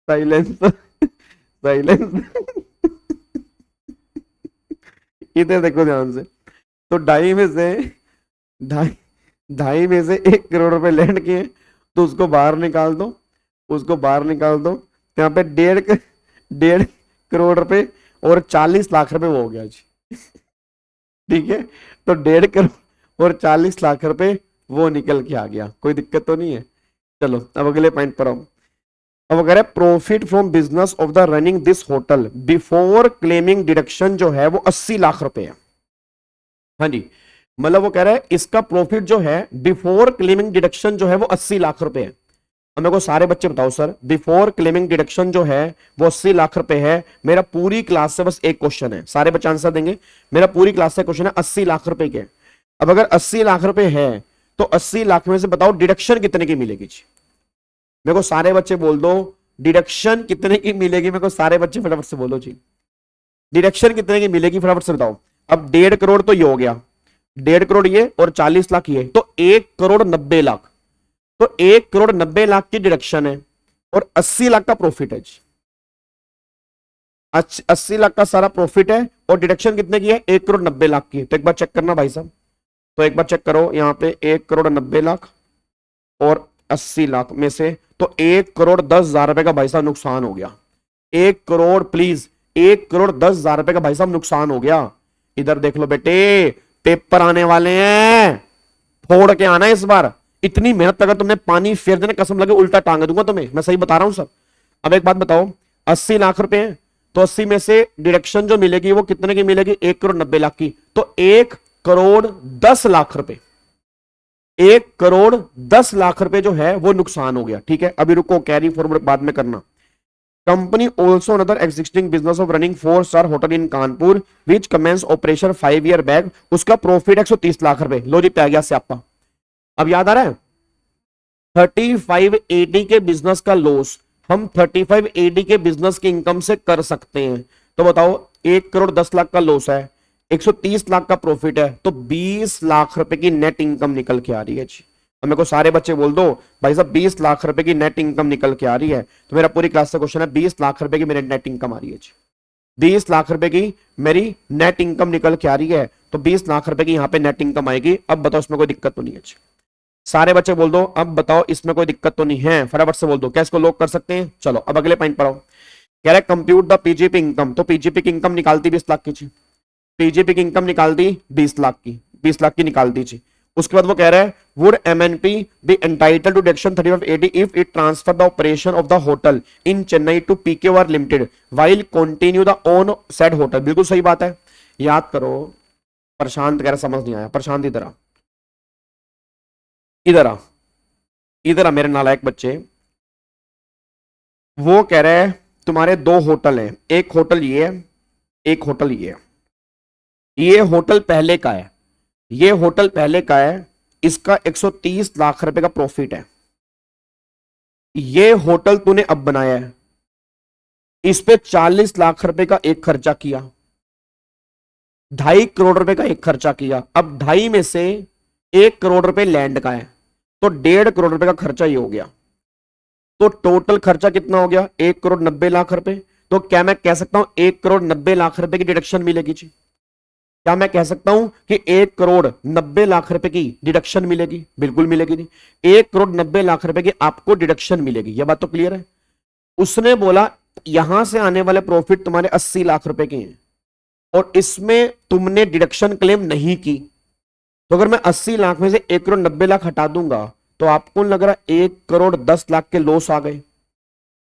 साइलेंस साइलेंस। इधर देखो ध्यान से, तो 2.5 में से ढाई 2.5 में से 1 करोड़ रुपए लैंड किए, तो उसको बाहर निकाल दो, उसको बाहर निकाल दो। यहाँ पे 1.5 करोड़ रुपए और 40 लाख रुपए वो हो गया जी। ठीक है, तो 1.5 करोड़ और 40 लाख रुपए वो निकल के आ गया, कोई दिक्कत तो नहीं है। चलो अब अगले पॉइंट पर आओ। अब अगर profit from business of the running this hotel before claiming deduction जो है वो 80 लाख रुपए है। हाँ जी, मतलब वो कह रहा है इसका प्रॉफिट जो है बिफोर क्लेमिंग डिडक्शन जो है वो 80 लाख रुपए है। अब मेरे को सारे बच्चे बताओ सर, बिफोर क्लेमिंग डिडक्शन जो है वो 80 लाख रुपए है। मेरा पूरी क्लास से बस एक क्वेश्चन है, सारे बच्चे आंसर देंगे। मेरा पूरी क्लास से क्वेश्चन है 80 लाख रुपए के। अब अगर 80 लाख रुपए है तो 80 लाख में से बताओ डिडक्शन कितने की मिलेगी जी। मेरे को सारे बच्चे बोल दो डिडक्शन कितने की मिलेगी, मेरे को सारे बच्चे फटाफट से बोलो जी, डिडक्शन कितने की मिलेगी फटाफट से बताओ। अब 1.5 करोड़ तो ये हो गया, 1.5 करोड़ ये और 40 लाख ये, तो 1 करोड़ 90 लाख, तो 1 करोड़ 90 लाख की डिडक्शन है और 80 लाख का प्रॉफिट है जी। 80 लाख का सारा प्रॉफिट है और डिडक्शन कितने की है, 1 करोड़ 90 लाख की। तो एक बार चेक करना भाई साहब, तो एक बार चेक करो यहाँ पे 1 करोड़ 90 लाख और 80 लाख में से, तो 1 करोड़ 10,000 रुपए का भाई साहब नुकसान हो गया। 1 करोड़ प्लीज, 1 करोड़ 10,000 रुपए का भाई साहब नुकसान हो गया। इधर देख लो बेटे, पेपर आने वाले हैं, फोड़ के आना है इस बार। इतनी मेहनत अगर तुमने पानी फेर देने, कसम लगे उल्टा टांग दूंगा तुम्हें, मैं सही बता रहा हूं सर। अब एक बात बताओ, 80 लाख रुपए हैं, तो 80 में से डिडक्शन जो मिलेगी वो कितने की मिलेगी, 1 करोड़ 90 लाख की, तो 1 करोड़ 10 लाख रुपए, 1 करोड़ 10 लाख रुपए जो है वो नुकसान हो गया। ठीक है, अभी रुको, कैरी फॉरवर्ड बाद में करना। Company also another existing business of running four star hotel in Kanpur which commence operation 5 year back, उसका प्रॉफिट 130 लाख रुपए। लो जी पे आ गया स्यापा। अब याद आ रहा है 3580 के बिजनेस का लॉस हम 3580 के बिजनेस की इनकम से कर सकते हैं। तो बताओ 1 करोड़ 10 लाख का लॉस है, 130 लाख का प्रॉफिट है, तो 20 लाख रुपए की नेट इनकम निकल के आ रही है जी। अब मेरे को सारे बच्चे बोल दो भाई साहब 20 लाख रुपए की नेट इनकम निकल के आ रही है। तो मेरा पूरी क्लास से क्वेश्चन है 20 लाख रुपए की मेरी नेट इनकम आ रही है जी, 20 लाख रुपए की मेरी नेट इनकम निकल के आ रही है, तो 20 लाख रुपए की यहाँ पे नेट इनकम आएगी। अब बताओ इसमें कोई दिक्कत तो नहीं है जी, सारे बच्चे बोल दो अब बताओ इसमें कोई दिक्कत तो नहीं है, फटाफट से बोल दो, क्या इसको लॉक कर सकते हैं। चलो अब अगले पॉइंट पर आओ। कह रहा है कंप्यूट द पीजीपी इनकम, तो पीजीपी की इनकम निकालती 20 लाख की, पीजीपी की इनकम निकाल दी 20 लाख की, 20 लाख की निकाल दीजिए। उसके बाद वो कह रहा है would MNP be entitled to deduction 3580 if it transfer the operation of the hotel in Chennai to PKR limited while continue the own said hotel. बिल्कुल सही बात है, याद करो। प्रशांत कह रहा समझ नहीं आया, प्रशांत इधर आ, इधर आ, इधर आ मेरे नालायक बच्चे। वो कह रहे हैं तुम्हारे 2 होटल हैं, एक होटल ये है, एक होटल ये है। ये होटल पहले का है, ये होटल पहले का है, इसका 130 लाख रुपए का प्रॉफिट है। ये होटल तूने अब बनाया है, इस पे 40 लाख रुपए का एक खर्चा किया, 2.5 करोड़ रुपए का एक खर्चा किया। अब 2.5 में से 1 करोड़ रुपए लैंड का है, तो 1.5 करोड़ रुपए का खर्चा ये हो गया। तो टोटल खर्चा कितना हो गया? 1 करोड़ 90 लाख रुपए। तो क्या मैं कह सकता हूं 1 करोड़ 90 लाख रुपए की डिडक्शन मिलेगी जी? क्या मैं कह सकता हूं कि 1 करोड़ 90 लाख रुपए की डिडक्शन मिलेगी? बिल्कुल मिलेगी नहीं। 1 करोड़ 90 लाख रुपए की आपको डिडक्शन मिलेगी, यह बात तो क्लियर है। उसने बोला यहां से आने वाले प्रॉफिट तुम्हारे 80 लाख रुपए के हैं और इसमें तुमने डिडक्शन क्लेम नहीं की, तो अगर मैं 80 लाख में से 1 करोड़ 90 लाख हटा दूंगा तो आपको लग रहा है 1 करोड़ 10 लाख के लॉस आ गए।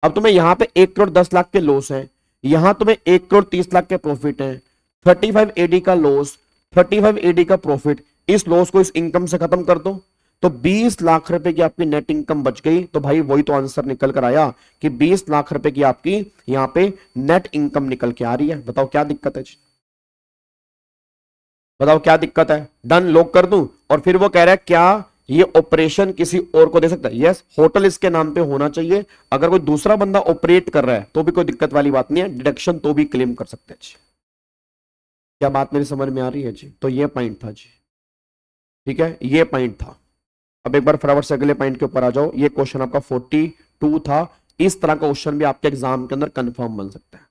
अब तुम्हें यहां पे 1 करोड़ 10 लाख के लॉस है, यहां तुम्हें 1 करोड़ 30 लाख के प्रॉफिट है, 35 एडी का लॉस, 35 एडी का प्रॉफिट, इस लॉस को इस इनकम से खत्म कर दो तो 20 लाख रुपए की आपकी नेट इनकम बच गई। तो भाई वही तो आंसर निकल कर आया कि 20 लाख रुपए की आपकी यहां पे नेट इनकम निकल के आ रही है। बताओ क्या दिक्कत है जी? बताओ क्या दिक्कत है? डन लॉक कर दूं? और फिर वो कह रहा है क्या ये ऑपरेशन किसी और को दे सकता है? यस, होटल इसके नाम पे होना चाहिए। अगर कोई दूसरा बंदा ऑपरेट कर रहा है तो भी कोई दिक्कत वाली बात नहीं है, डिडक्शन तो भी क्लेम कर सकते हैं जी। क्या बात मेरी समझ में आ रही है जी? तो ये पॉइंट था जी, ठीक है, ये पॉइंट था। अब एक बार फटाफट से अगले पॉइंट के ऊपर आ जाओ। ये क्वेश्चन आपका 42 था। इस तरह का क्वेश्चन भी आपके एग्जाम के अंदर कंफर्म बन सकता है,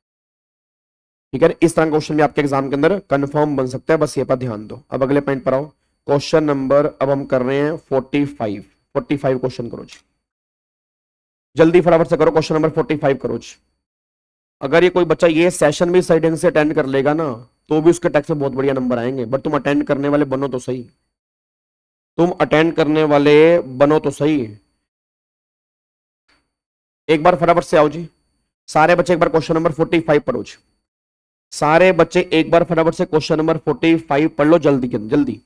ठीक है, इस तरह का क्वेश्चन भी आपके एग्जाम के अंदर कंफर्म बन सकता है, बस ये पर ध्यान दो। अब अगले पॉइंट पर आओ। क्वेश्चन नंबर अब हम कर रहे हैं 45 क्वेश्चन करो जी, जल्दी फटाफट से करो। क्वेश्चन नंबर 45 करो जी। अगर ये कोई बच्चा ये सेशन भी सही ढंग से अटेंड कर लेगा ना तो भी उसके टेक्स्ट में बहुत बढ़िया नंबर आएंगे, बट तुम अटेंड करने वाले बनो तो सही, तुम अटेंड करने वाले बनो तो सही। एक बार फटाफट से आओ जी सारे बच्चे, एक बार क्वेश्चन नंबर 45 पढ़ो जी। सारे बच्चे एक बार फटाफट से क्वेश्चन नंबर 45 पढ़ लो जल्दी जल्दी।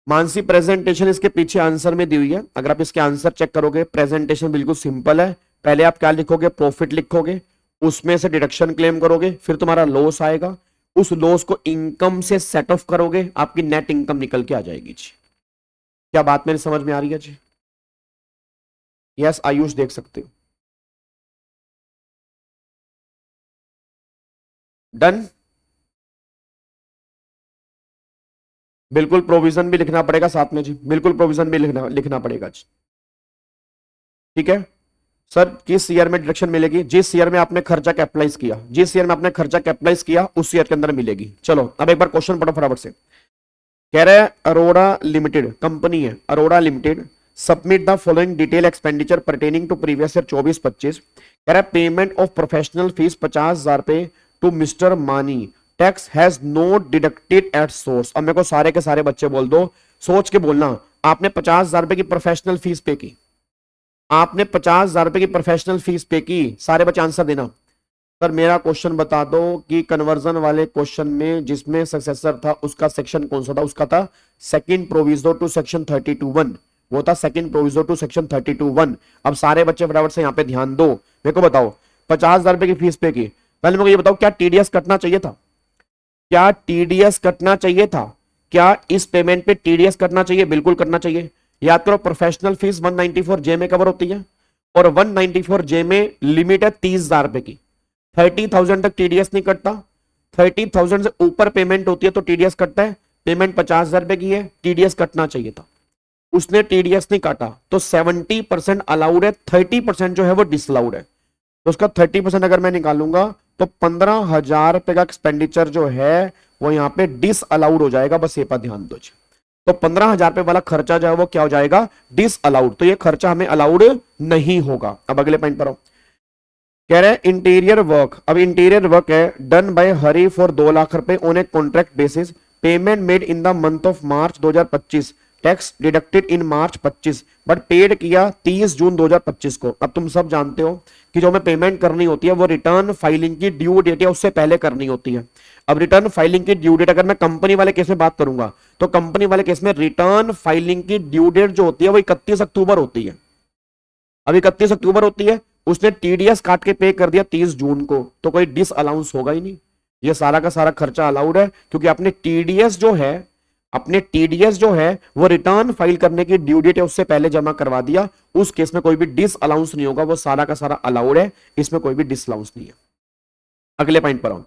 मानसी प्रेजेंटेशन इसके पीछे आंसर में दी हुई है, अगर आप इसके आंसर चेक करोगे प्रेजेंटेशन बिल्कुल सिंपल है। पहले आप क्या लिखोगे? प्रॉफिट लिखोगे, उसमें से डिडक्शन क्लेम करोगे, फिर तुम्हारा लॉस आएगा, उस लॉस को इनकम से सेट ऑफ करोगे, आपकी नेट इनकम निकल के आ जाएगी जी। क्या बात मेरी समझ में आ रही है जी? यस आयुष देख सकते हो। डन। बिल्कुल प्रोविजन भी लिखना पड़ेगा साथ में जी, बिल्कुल प्रोविजन भी लिखना पड़ेगा जी, ठीक है। सर किस ईयर में डिडक्शन मिलेगी? जिस ईयर में आपने खर्चा कैपिटलाइज किया, जिस ईयर में आपने खर्चा कैपिटलाइज किया उस ईयर के अंदर मिलेगी। चलो अब एक बार क्वेश्चन पढ़ो फटाफट से। कह रहा है अरोड़ा लिमिटेड कंपनी है, Arora limited submit the following detail expenditure pertaining to previous year 24-25। कह रहा है पेमेंट ऑफ प्रोफेशनल फीस 50,000 रुपए टू मिस्टर मानी, tax has not deducted at source. अब मेरे को सारे के सारे बच्चे बोल दो, सोच के बोलना, आपने 50,000 रुपए की प्रोफेशनल फीस पे की, आपने 50,000 रुपए की प्रोफेशनल फीस पे की। सारे बच्चे आंसर देना। सर मेरा क्वेश्चन बता दो कि कन्वर्जन वाले क्वेश्चन में जिसमें सक्सेसर था उसका सेक्शन कौन सा था? उसका था सेकंड प्रोविजो टू सेक्शन 32(1), वो था सेकंड प्रोविजो टू सेक्शन 32(1). अब सारे बच्चे फटाफट से यहाँ पे ध्यान दो, मेरे को बताओ 50,000 रुपए की फीस पे की, पहले मेरे को ये बताओ क्या टीडीएस कटना चाहिए था? क्या टीडीएस कटना चाहिए था? क्या इस पेमेंट पे टीडीएस कटना चाहिए? बिल्कुल करना चाहिए। याद करो प्रोफेशनल फीस 194 में कवर होती है और 194 में लिमिट है 30,000 रुपए की। 30,000 तक टीडीएस नहीं कटता, 30,000 से ऊपर पेमेंट होती है तो टीडीएस कटता है। पेमेंट 50,000 रुपए की है, टीडीएस कटना चाहिए था, उसने टीडीएस नहीं काटा, तो 70% अलाउड है, 30% जो है वो डिसअलाउड है। तो उसका 30% अगर मैं निकालूंगा तो 15,000 रुपए का एक्सपेंडिचर जो है वो यहाँ पे डिसअलाउड हो जाएगा, बस ये पर ध्यान दो। तो 15,000 रुपए वाला खर्चा जो है वो क्या हो जाएगा? डिसअलाउड। तो ये खर्चा हमें अलाउड नहीं होगा। अब अगले पॉइंट पर आओ। कह रहे हैं इंटीरियर वर्क, अब इंटीरियर वर्क है done by Hari for 2 lakh रुपए on a contract basis, payment made in the month of March 2025, tax deducted in March 25 but paid किया 30 जून 2025 को। अब तुम सब जानते हो कि जो हमें पेमेंट करनी होती है वो रिटर्न फाइलिंग की ड्यू डेट है उससे पहले करनी होती है। अब रिटर्न फाइलिंग की ड्यू डेट अगर मैं कंपनी वाले केस में बात करूंगा तो कंपनी वाले केस में रिटर्न फाइलिंग की ड्यू डेट जो होती है वो 31 अक्टूबर होती है। अब 31 अक्टूबर होती है, उसने टीडीएस काट के पे कर दिया 30 जून को, तो कोई डिस अलाउंस होगा ही नहीं, ये सारा का सारा खर्चा अलाउड है क्योंकि आपने टीडीएस जो है, अपने टीडीएस जो है वो रिटर्न फाइल करने की ड्यू डेट है उससे पहले जमा करवा दिया। उस केस में कोई भी डिस अलाउंस नहीं होगा, वो सारा का सारा अलाउड है, इसमें कोई भी डिस अलाउंस नहीं है। अगले पॉइंट पर आऊं।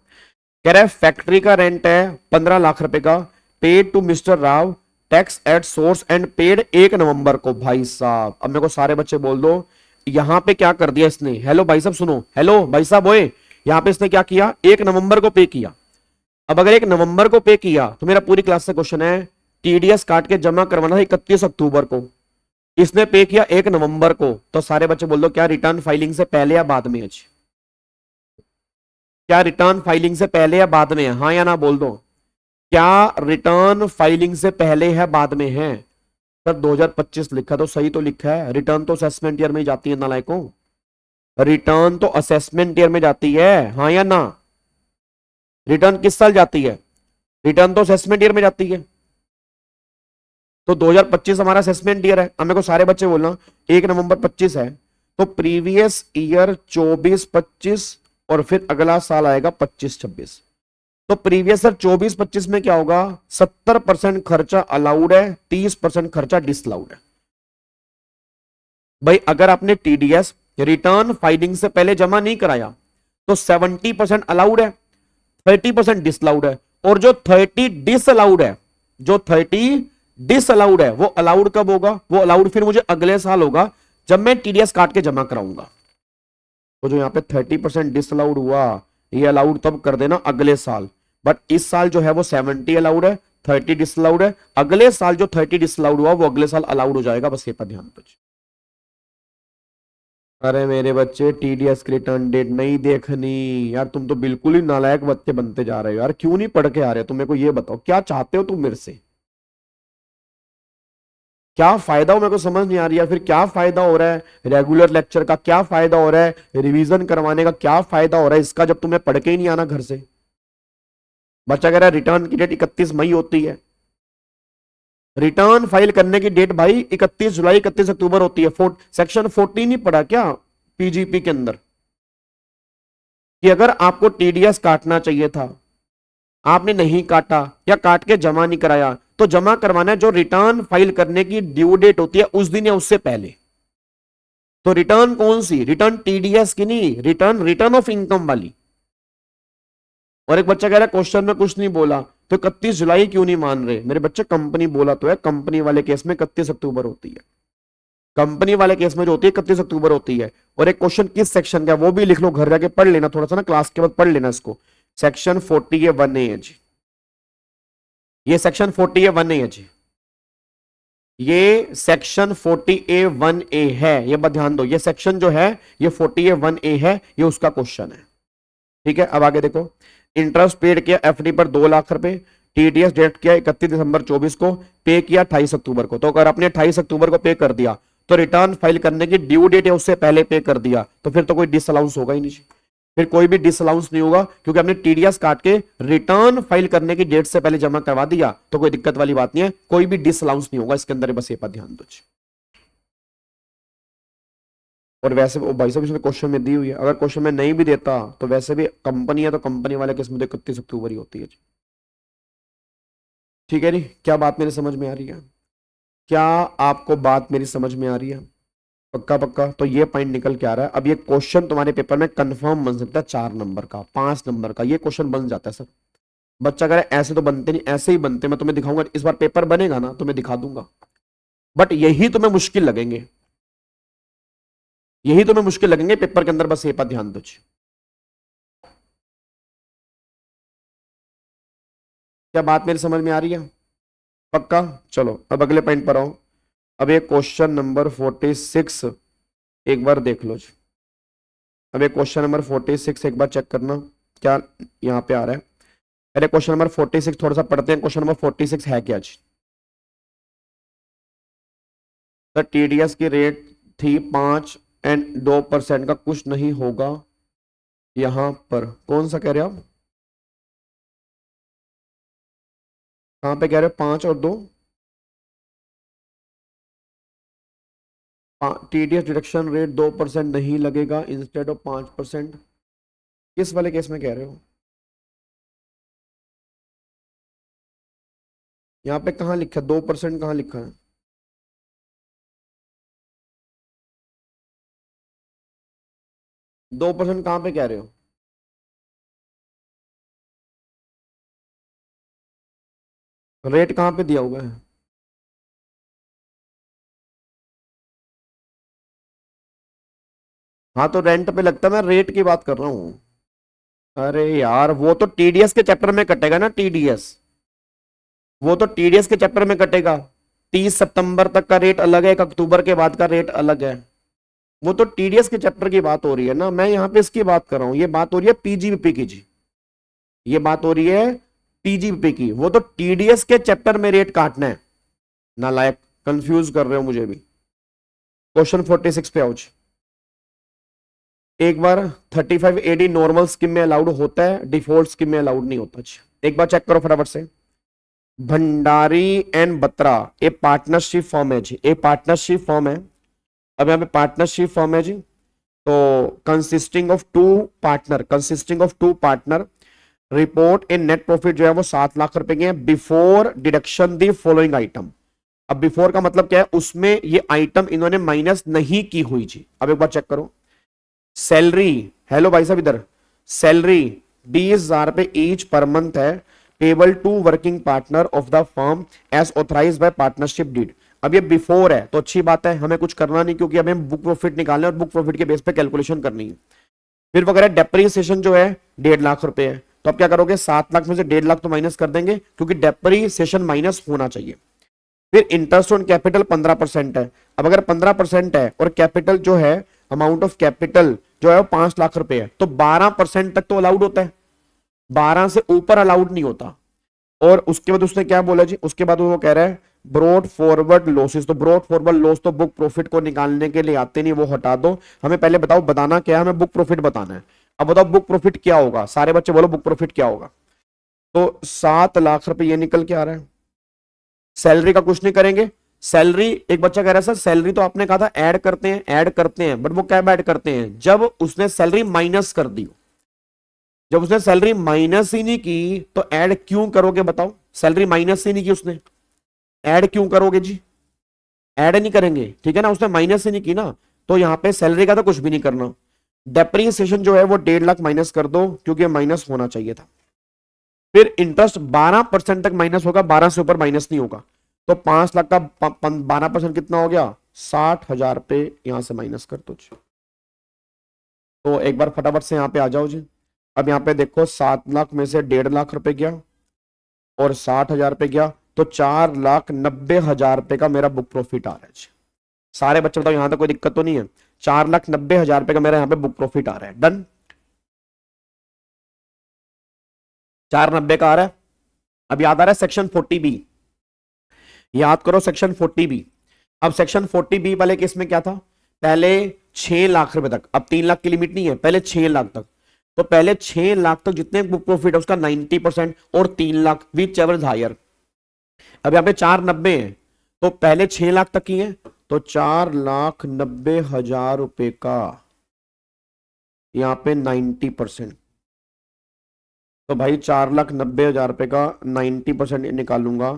कह रहा है फैक्ट्री का रेंट है 15 लाख रुपए का, paid to mister Rao, tax at source and paid 1 नवंबर को। भाई साहब अब मेरे को सारे बच्चे बोल दो यहां पे क्या कर दिया इसने। हेलो भाई साहब सुनो, हेलो भाई साहब ओए, यहां पे इसने क्या किया, 1 नवंबर को पे किया। अब अगर 1 नवंबर को पे किया तो मेरा पूरी क्लास से क्वेश्चन है, टीडीएस काट के जमा करवाना था 31 अक्टूबर को, इसने पे किया 1 नवंबर को, तो सारे बच्चे बोल दो क्या रिटर्न फाइलिंग से पहले या बाद में है? क्या रिटर्न फाइलिंग से पहले या बाद में है? हाँ या ना बोल दो। क्या रिटर्न फाइलिंग से पहले है बाद में है? सर 2025 लिखा तो सही तो लिखा है, रिटर्न तो असेसमेंट ईयर में जाती है नालायकों, रिटर्न तो असेसमेंट ईयर में जाती है, हाँ या ना? रिटर्न किस साल जाती है? रिटर्न तो असेसमेंट ईयर में जाती है, तो 2025 हमारा असेसमेंट ईयर है। अब मेरे को सारे बच्चे बोलना 1 नवंबर 25 है, तो प्रीवियस ईयर 24-25 और फिर अगला साल आएगा 25-26। तो प्रीवियस ईयर 24-25 में क्या होगा, 70% खर्चा अलाउड है, 30% खर्चा डिसअलाउड है। भाई अगर आपने टीडीएस रिटर्न फाइलिंग से पहले जमा नहीं कराया तो 70% अलाउड है, 30% डिसअलाउड है, और जो 30 डिसअलाउड है, जो 30 डिसअलाउड है वो अलाउड कब होगा? वो अलाउड फिर मुझे अगले साल होगा जब मैं टीडीएस काट के जमा कराऊंगा। तो जो यहां पे 30% डिसअलाउड हुआ, ये अलाउड तब कर देना अगले साल, बट इस साल जो है वो 70 अलाउड है, 30 डिसअलाउड है। अगले साल जो 30 डिसअलाउड हुआ वो अगले साल अलाउड हो जाएगा, बस ये पर ध्यान दो। अरे मेरे बच्चे टीडीएस की रिटर्न डेट नहीं देखनी यार, तुम तो बिल्कुल ही नालायक बच्चे बनते जा रहे हो यार। क्यों नहीं पढ़ के आ रहे हो? तुम मेरे को ये बताओ क्या चाहते हो तुम मेरे से? क्या फायदा हो मेरे को समझ नहीं आ रही है। फिर क्या फायदा हो रहा है रेगुलर लेक्चर का, क्या फायदा हो रहा है रिवीजन करवाने का, क्या फायदा हो रहा है इसका जब तुम्हें पढ़ के ही नहीं आना घर से? बच्चा कह रहा है रिटर्न की डेट 31 मई होती है, रिटर्न फाइल करने की डेट भाई 31 जुलाई 31 अक्टूबर होती है। सेक्शन 14 नहीं पढ़ा क्या पीजीपी के अंदर, कि अगर आपको टीडीएस काटना चाहिए था, आपने नहीं काटा या काट के जमा नहीं कराया, तो जमा करवाना है जो रिटर्न फाइल करने की ड्यू डेट होती है उस दिन या उससे पहले। तो रिटर्न कौन सी? रिटर्न टीडीएस की नहीं, रिटर्न रिटर्न ऑफ इनकम वाली। और एक बच्चा कह रहा है क्वेश्चन में कुछ नहीं बोला, तो 31 जुलाई क्यों नहीं मान रहे? मेरे बच्चे कंपनी बोला तो है, कंपनी वाले केस में 31 अक्टूबर होती है, कंपनी वाले केस में जो होती है 31 अक्टूबर होती है। और एक क्वेश्चन किस सेक्शन का वो भी लिख लो, घर जाके पढ़ लेना थोड़ा सा ना, क्लास के बाद पढ़ लेना इसको। सेक्शन 40A1A है जी, ये सेक्शन 40A1A है जी, ये सेक्शन 40A1A है, ये बात ध्यान दो। ये सेक्शन जो है ये 40A1A है, ये उसका क्वेश्चन है। ठीक है अब आगे देखो, इंटरेस्ट पेड किया एफडी पर 2 लाख रुपए, टीडीएस डेट किया 31 दिसंबर 24 को, पे किया 28 अक्टूबर को। तो अगर आपने 28 अक्टूबर को पे कर दिया तो रिटर्न फाइल करने की ड्यू डेट है उससे पहले पे कर दिया, तो फिर तो कोई डिसअलाउंस होगा ही नहीं, फिर कोई भी डिसअलाउंस नहीं होगा, क्योंकि हमने टीडीएस काट के रिटर्न फाइल करने की डेट से पहले जमा करवा दिया, तो कोई दिक्कत वाली बात नहीं है, कोई भी डिसअलाउंस नहीं होगा इसके अंदर, बस ये पर ध्यान दो। और वैसे वो भाई साहब इसमें क्वेश्चन में दी हुई है, अगर क्वेश्चन में नहीं भी देता तो वैसे भी कंपनी है तो कंपनी वाले केस में 31 अक्टूबर ही होती है। ठीक है नहीं? क्या बात मेरी समझ में आ रही है? क्या आपको बात मेरी समझ में आ रही है? पक्का पक्का? तो ये पॉइंट निकल के आ रहा है। अब ये क्वेश्चन तुम्हारे पेपर में कंफर्म बन सकता है 4 नंबर का, 5 नंबर का, ये क्वेश्चन बन जाता है सर। बच्चा कह रहा है ऐसे तो बनते नहीं, ऐसे ही बनते, मैं तुम्हें दिखाऊंगा इस बार पेपर बनेगा ना तुम्हें दिखा दूंगा, बट यही तुम्हें मुश्किल लगेंगे, यही तुम्हें मुश्किल लगेंगे पेपर के अंदर, बस ये पर ध्यान दो। क्या बात मेरी समझ में आ रही है? पक्का? चलो अब अगले पॉइंट पर आओ। अब ये क्वेश्चन नंबर 46 एक बार देख लो जी। अब ये क्वेश्चन नंबर 46 एक बार चेक करना क्या यहाँ पे आ रहा है। अरे क्वेश्चन नंबर 46 थोड़ा सा पढ़ते हैं, क्वेश्चन नंबर 46 है क्या जी? सर टीडीएस की रेट थी 5 और 2% का, कुछ नहीं होगा यहां पर। कौन सा कह रहे हो आप? कहां पे कह रहे हो 5 और 2? टीडीएस डिडक्शन रेट 2% नहीं लगेगा इंस्टेड ऑफ 5%, किस वाले केस में कह रहे हो? यहाँ पे कहाँ लिखा 2% कहाँ लिखा है? 2% कहाँ पे कह रहे हो? रेट कहाँ पे दिया हुआ है? हाँ तो रेंट पे लगता है, मैं रेट की बात कर रहा हूँ। अरे यार वो तो टीडीएस के चैप्टर में कटेगा ना, टीडीएस, वो तो टीडीएस के चैप्टर में कटेगा। 30 सितंबर तक का रेट अलग है, 1 अक्टूबर के बाद का रेट अलग है। वो तो टीडीएस के चैप्टर की बात हो रही है ना, मैं यहाँ पे इसकी बात कर रहा हूँ। ये बात हो रही है पीजीबीपी की जी, ये बात हो रही है पीजीबीपी की। वो तो टीडीएस के चैप्टर में रेट काटना है। नालायक, कंफ्यूज कर रहे हो मुझे भी। क्वेश्चन 46 पे आओ जी। एक बार 35 AD नॉर्मल स्कीम में अलाउड होता है, डिफॉल्ट स्कीम में अलाउड नहीं होता जी। एक बार चेक करो फटाफट से। Bhandari and Batra A partnership form है जी, ए पार्टनरशिप फॉर्म है। अब यहाँ पे पार्टनरशिप फॉर्म है जी, तो consisting of two partner report in net profit जो है वो 7 लाख रुपए की है before deduction the following item. अब बिफोर का मतलब क्या है, उसमें ये आइटम इन्होंने माइनस नहीं की हुई जी। अब एक बार चेक करो। सैलरी, हेलो भाई साहब इधर, सैलरी 20,000 रुपए ईच पर मंथ है, payable to working partner of the firm as authorise by partnership deed. अब ये बिफोर है तो अच्छी बात है, हमें कुछ करना नहीं, क्योंकि हमें बुक प्रॉफिट निकालना है और बुक प्रॉफिट के बेस पे कैलकुलेशन करनी है। फिर वगैरह डेप्रीसिएशन जो है 1.5 लाख रुपए है, तो अब क्या करोगे, 7 लाख में से 1.5 लाख तो माइनस कर देंगे, क्योंकि डेप्रीसिएशन माइनस होना चाहिए। फिर इंटरेस्ट ऑन कैपिटल 15% है। अब अगर 15% है और कैपिटल जो है, अमाउंट ऑफ कैपिटल जो है वो 5 लाख रुपए है, तो 12% तक तो अलाउड होता है, 12 से ऊपर अलाउड नहीं होता। और उसके बाद उसने क्या बोला जी, उसके बाद वो कह रहा है ब्रॉड फॉरवर्ड लॉसेस। तो ब्रॉड फॉरवर्ड लॉस तो बुक प्रॉफिट को निकालने के लिए आते नहीं, वो हटा दो। हमें पहले बताओ बताना क्या है, हमें बुक प्रॉफिट बताना है। अब बताओ बुक प्रॉफिट क्या होगा, सारे बच्चे बोलो बुक प्रॉफिट क्या होगा। तो 7 लाख रुपए ये निकल के आ रहा है। सैलरी का कुछ नहीं करेंगे। सैलरी, एक बच्चा कह रहा है सर सैलरी तो आपने कहा था ऐड करते हैं, ऐड करते हैं, बट वो क्या ऐड करते हैं, जब उसने सैलरी माइनस कर दी। जब उसने सैलरी माइनस ही नहीं की तो ऐड क्यों करोगे बताओ, सैलरी माइनस ही नहीं की उसने, ऐड क्यों करोगे जी, ऐड नहीं करेंगे, ठीक है ना, उसने माइनस ही नहीं की ना, तो यहां पे सैलरी का तो कुछ भी नहीं करना। डेप्रीसिएशन जो है वो 1.5 लाख माइनस कर दो, क्योंकि माइनस होना चाहिए था। फिर इंटरेस्ट 12% तक माइनस होगा, 12 से ऊपर माइनस नहीं होगा। तो 5 लाख का 12% कितना हो गया, 60,000 रुपए यहां से माइनस कर दो जी। तो एक बार फटाफट से यहां पे आ जाओ जी। अब यहाँ पे देखो 7 लाख में से 1.5 लाख रुपए गया और 60,000 रुपए गया, तो 4,90,000 रुपए का मेरा बुक प्रॉफिट आ रहा है जी। सारे बच्चे बताओ, यहां तक कोई दिक्कत तो नहीं है। 4,90,000 रुपए का मेरा यहाँ पे बुक प्रॉफिट आ रहा है, डन। 490 का आ रहा है। अब याद आ रहा है सेक्शन 40B, याद करो सेक्शन 40B। अब सेक्शन 40B वाले केस में क्या था, पहले 6 लाख रुपए तक, अब 3 लाख की लिमिट नहीं है, पहले 6 लाख तक। तो पहले 6 लाख तक जितने बुक प्रॉफिट है उसका 90% और 3 lakh which ever is higher. अब यहाँ पे 490 है, तो पहले 6 लाख तक की है, तो 4,90,000 रुपए का यहाँ पे 90%। तो भाई 4,90,000 रुपए का 90% निकालूंगा,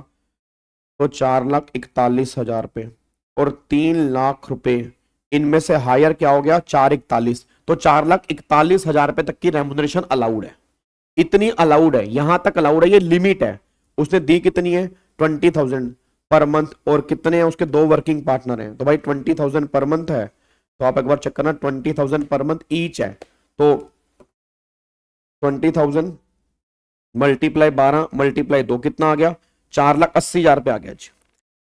तो 4,41,000 रुपए और 3 लाख रुपए, इनमें से हायर क्या हो गया, 441, तो 4,41,000 रुपए तक की रेम्युनरेशन अलाउड है। इतनी अलाउड है, यहां तक अलाउड है, ये लिमिट है। उसने दी कितनी है, 20,000 पर मंथ, और कितने हैं उसके, 2 वर्किंग पार्टनर हैं, तो भाई 20,000 पर मंथ है। तो आप एक बार चेक करना, 20,000 पर मंथ ईच है, तो 20,000 मल्टीप्लाई 12 मल्टीप्लाई 2 कितना आ गया, 4,80,000 रुपए आ गया जी।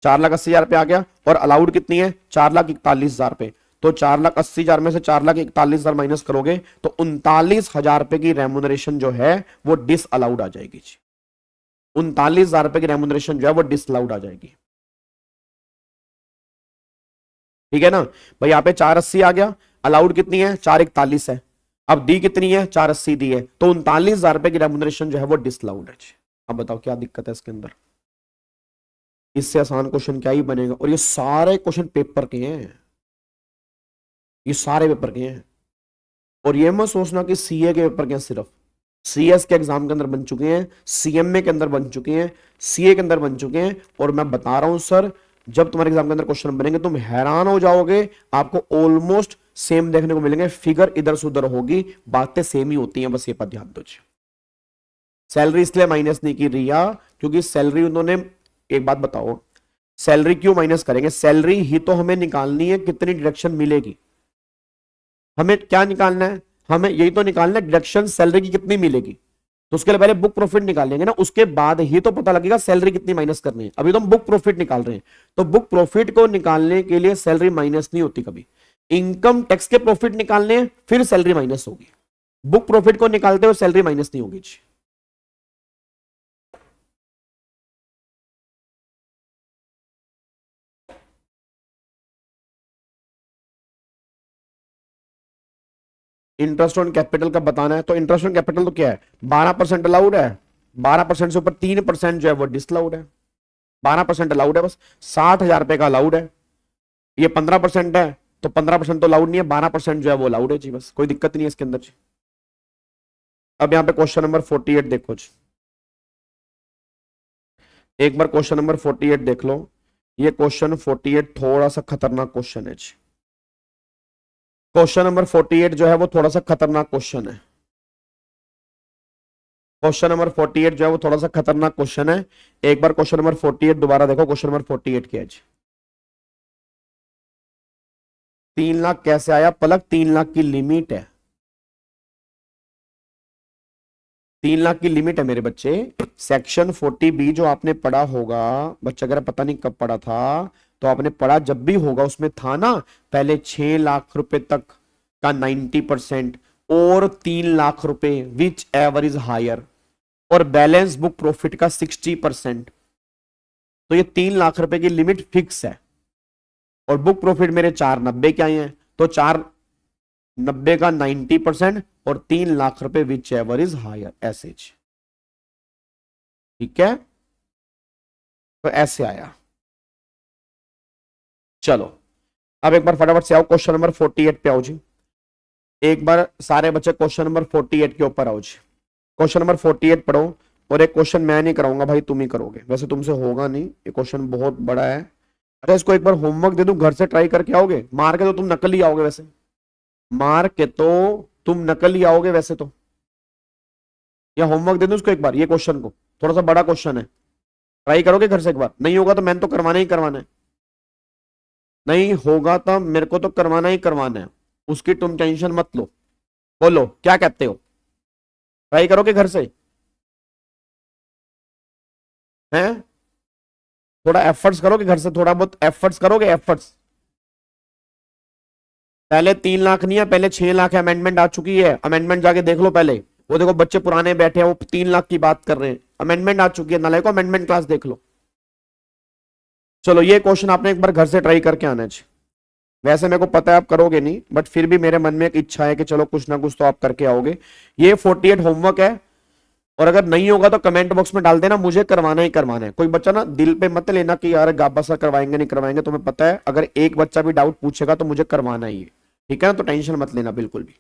4,80,000 रुपए आ गया, और अलाउड कितनी है, 4,41,000 रुपए। तो 4,80,000 में से 4,41,000 माइनस करोगे तो 39,000 रुपए की रेम्युनरेशन जो है वो डिस अलाउड आ जाएगी जी। 39,000 रुपए की रेम्युनरेशन जो है वो डिस अलाउड आ जाएगी, ठीक है ना भाई। यहाँ पे 480 आ गया, अलाउड कितनी है, 441 है। अब दी कितनी है, 480 दी है, तो 39,000 रुपए की रेम्युनरेशन जो है वो डिसअलाउड है। अब बताओ क्या दिक्कत है इसके अंदर, इससे आसान क्वेश्चन क्या ही बनेगा। और ये सारे क्वेश्चन पेपर के हैं, ये सारे पेपर के हैं। और ये मत सोचना कि सीए के पेपर के हैं, सिर्फ सीएस के एग्जाम के अंदर बन चुके हैं, सीएमए के अंदर बन चुके हैं, सीए के अंदर बन चुके हैं। और मैं बता रहा हूं सर, जब तुम्हारे एग्जाम के अंदर क्वेश्चन बनेंगे तुम हैरान हो जाओगे, आपको ऑलमोस्ट सेम देखने को मिलेंगे, फिगर इधर से उधर होगी, बातें सेम ही होती हैं, बस ये पर ध्यान दो। सैलरी इसलिए माइनस नहीं की रिया, क्योंकि सैलरी उन्होंने, एक बात बताओ, सैलरी क्यों माइनस करेंगे, सैलरी ही तो हमें निकालनी है, कितनी डिडक्शन मिलेगी। हमें क्या निकालना है, हमें यही तो निकालना है डिडक्शन सैलरी की कितनी मिलेगी। तो उसके लिए पहले बुक प्रॉफिट निकालेंगे ना, उसके बाद ही तो पता लगेगा सैलरी कितनी माइनस करनी है। अभी तो हम बुक प्रॉफिट निकाल रहे हैं, तो बुक प्रॉफिट को निकालने के लिए सैलरी माइनस नहीं होती कभी। इनकम टैक्स के प्रॉफिट निकालने हैं, फिर सैलरी माइनस होगी। बुक प्रॉफिट को निकालते हुए सैलरी माइनस नहीं होगी जी। इंटरेस्ट ऑन कैपिटल का बताना है, तो इंटरेस्ट ऑन कैपिटल तो क्या है, 12% अलाउड है, 12% से ऊपर 3% जो है वो डिसअलाउड है। 12% अलाउड है बस, 60,000 रुपए का अलाउड है। ये 15% है, तो 15% तो अलाउड नहीं है, 12% जो है वो अलाउड है जी, बस कोई दिक्कत नहीं है इसके अंदर जी। अब यहाँ पे क्वेश्चन नंबर 48 देखो जी, एक बार क्वेश्चन नंबर 48 देख लो। ये क्वेश्चन 48 थोड़ा सा खतरनाक क्वेश्चन है जी। क्वेश्चन नंबर 48 जो है वो थोड़ा सा खतरनाक क्वेश्चन है। क्वेश्चन नंबर 48 जो है वो थोड़ा सा खतरनाक क्वेश्चन है। एक बार क्वेश्चन नंबर 48 दोबारा देखो, क्वेश्चन नंबर 48 क्या है जी। 3 लाख कैसे आया पलक, 3 लाख की लिमिट है, 3 लाख की लिमिट है मेरे बच्चे। सेक्शन 40B जो आपने पढ़ा होगा, बच्चा अगर पता नहीं कब पढ़ा था, तो आपने पढ़ा जब भी होगा उसमें था ना, पहले 6 लाख रुपए तक का 90% और 3 लाख रुपए विच एवर इज हायर, और बैलेंस बुक प्रॉफिट का 60%। तो ये 3 लाख रुपए की लिमिट फिक्स है, और बुक प्रॉफिट मेरे 490 के आए हैं, तो 490 का 90% और 3 लाख रुपए विच एवर इज हायर ऐसे। ठीक है, तो ऐसे आया। चलो अब एक बार फटाफट से आओ, क्वेश्चन नंबर 48 पे आओ जी। एक बार सारे बच्चे क्वेश्चन नंबर 48 के ऊपर आओ जी। क्वेश्चन नंबर 48 पढ़ो, और एक क्वेश्चन मैं नहीं कराऊंगा भाई, तुम ही करोगे, वैसे तुमसे होगा नहीं, ये क्वेश्चन बहुत बड़ा है। अच्छा इसको एक बार होमवर्क दे दूं, घर से ट्राई करके आओगे, मार के तो तुम नकल ही आओगे वैसे, मार के तो तुम नकल ही आओगे वैसे तो। या होमवर्क दे दूं उसको एक बार, ये क्वेश्चन को, थोड़ा सा बड़ा क्वेश्चन है, ट्राई करोगे घर से एक बार, नहीं होगा तो मैंने तो करवाना ही करवाना है, नहीं होगा तो मेरे को तो करवाना ही करवाना है, उसकी तुम टेंशन मत लो। बोलो क्या कहते हो, ट्राई करोगे घर से, हैं? थोड़ा एफर्ट्स करोगे घर से, थोड़ा बहुत एफर्ट्स करोगे, एफर्ट्स। पहले 3 लाख नहीं है, पहले 6 लाख है, अमेंडमेंट आ चुकी है, अमेंडमेंट जाके देख लो पहले। वो देखो बच्चे पुराने बैठे हैं, वो 3 लाख की बात कर रहे हैं, अमेंडमेंट आ चुकी है, नालायको अमेंडमेंट क्लास देख लो। चलो ये क्वेश्चन आपने एक बार घर से ट्राई करके आना चाहिए। वैसे मेरे को पता है आप करोगे नहीं, बट फिर भी मेरे मन में एक इच्छा है कि चलो कुछ ना कुछ तो आप करके आओगे। ये 48 होमवर्क है, और अगर नहीं होगा तो कमेंट बॉक्स में डाल देना, मुझे करवाना ही करवाना है। कोई बच्चा ना दिल पे मत लेना कि यार गाबा सर करवाएंगे नहीं करवाएंगे, तुम्हें पता है अगर एक बच्चा भी डाउट पूछेगा तो मुझे करवाना ही है, ठीक है ना, तो टेंशन मत लेना बिल्कुल भी।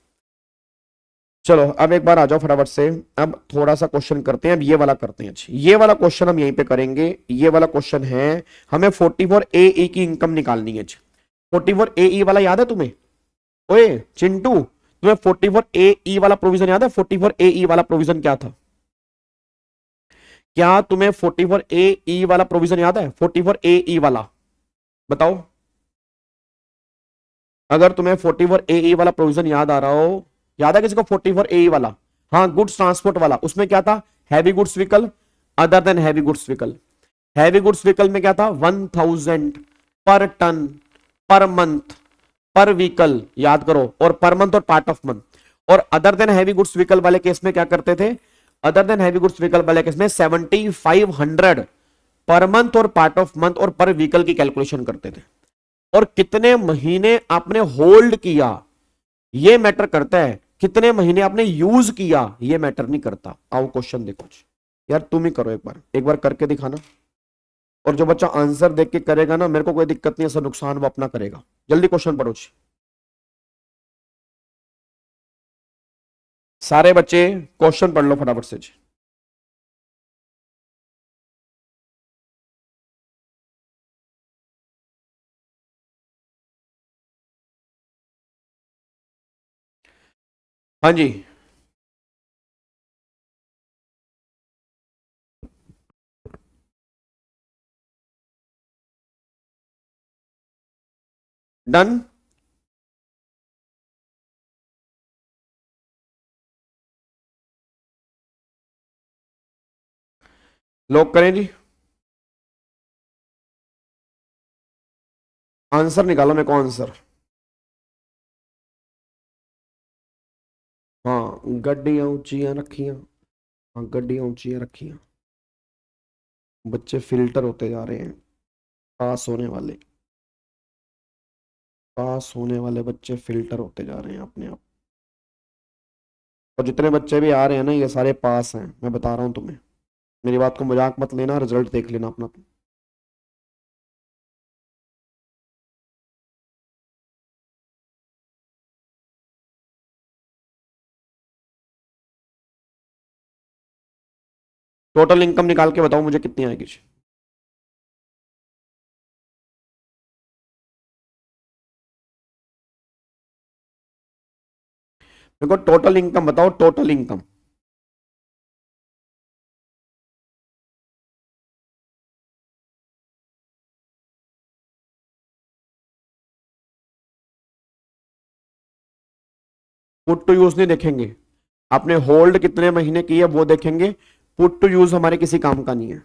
चलो अब एक बार आ जाओ फटाफट से। अब थोड़ा सा क्वेश्चन करते हैं, अब ये वाला करते हैं। अच्छा ये वाला क्वेश्चन हम यहीं पे करेंगे। ये वाला क्वेश्चन है, हमें 44AE की इनकम निकालनी है। 44AE वाला याद है तुम्हें? ओए चिंटू, तुम्हें 44AE वाला प्रोविजन याद है? 44AE वाला प्रोविजन क्या था? क्या तुम्हें 44AE वाला प्रोविजन याद है? 44AE वाला बताओ, अगर तुम्हें 44AE वाला प्रोविजन याद आ रहा हो। याद है किसी को 44AE वाला? हाँ गुड्स ट्रांसपोर्ट वाला, उसमें क्या था? Heavy goods vehicle other than heavy goods vehicle. Heavy goods vehicle में क्या था? 1000 पर टन पर मंथ पर व्हीकल, याद करो, और पर मंथ और पार्ट ऑफ मंथ। और other than heavy goods vehicle वाले केस में क्या करते थे? Other than heavy goods vehicle वाले केस में 7500 पर मंथ और पार्ट ऑफ मंथ और पर व्हीकल की कैलकुलेशन करते थे। और कितने महीने आपने होल्ड किया ये मैटर करता है, कितने महीने आपने यूज किया ये मैटर नहीं करता। आओ क्वेश्चन देखो यार, तुम ही करो एक बार करके दिखाना। और जो बच्चा आंसर देख के करेगा ना, मेरे को कोई दिक्कत नहीं, ऐसा नुकसान वो अपना करेगा। जल्दी क्वेश्चन पढ़ो जी। सारे बच्चे क्वेश्चन पढ़ लो फटाफट से जी। हाँ जी, डन। लॉक करें जी, आंसर निकालो मेरे को आंसर। हाँ गड्डियां ऊंचियां रखियां, हाँ गड्डियां ऊंचियां रखियां, बच्चे फिल्टर होते जा रहे हैं, पास होने वाले, पास होने वाले बच्चे फिल्टर होते जा रहे हैं अपने आप। और जितने बच्चे भी आ रहे हैं ना ये सारे पास हैं, मैं बता रहा हूँ तुम्हें, मेरी बात को मजाक मत लेना, रिजल्ट देख लेना अपना। टोटल इनकम निकाल के बताओ मुझे कितनी आएगी जी। मेरे को टोटल इनकम बताओ, total income. Put to use नहीं देखेंगे, आपने होल्ड कितने महीने की है वो देखेंगे, पुट टू यूज हमारे किसी काम का नहीं है।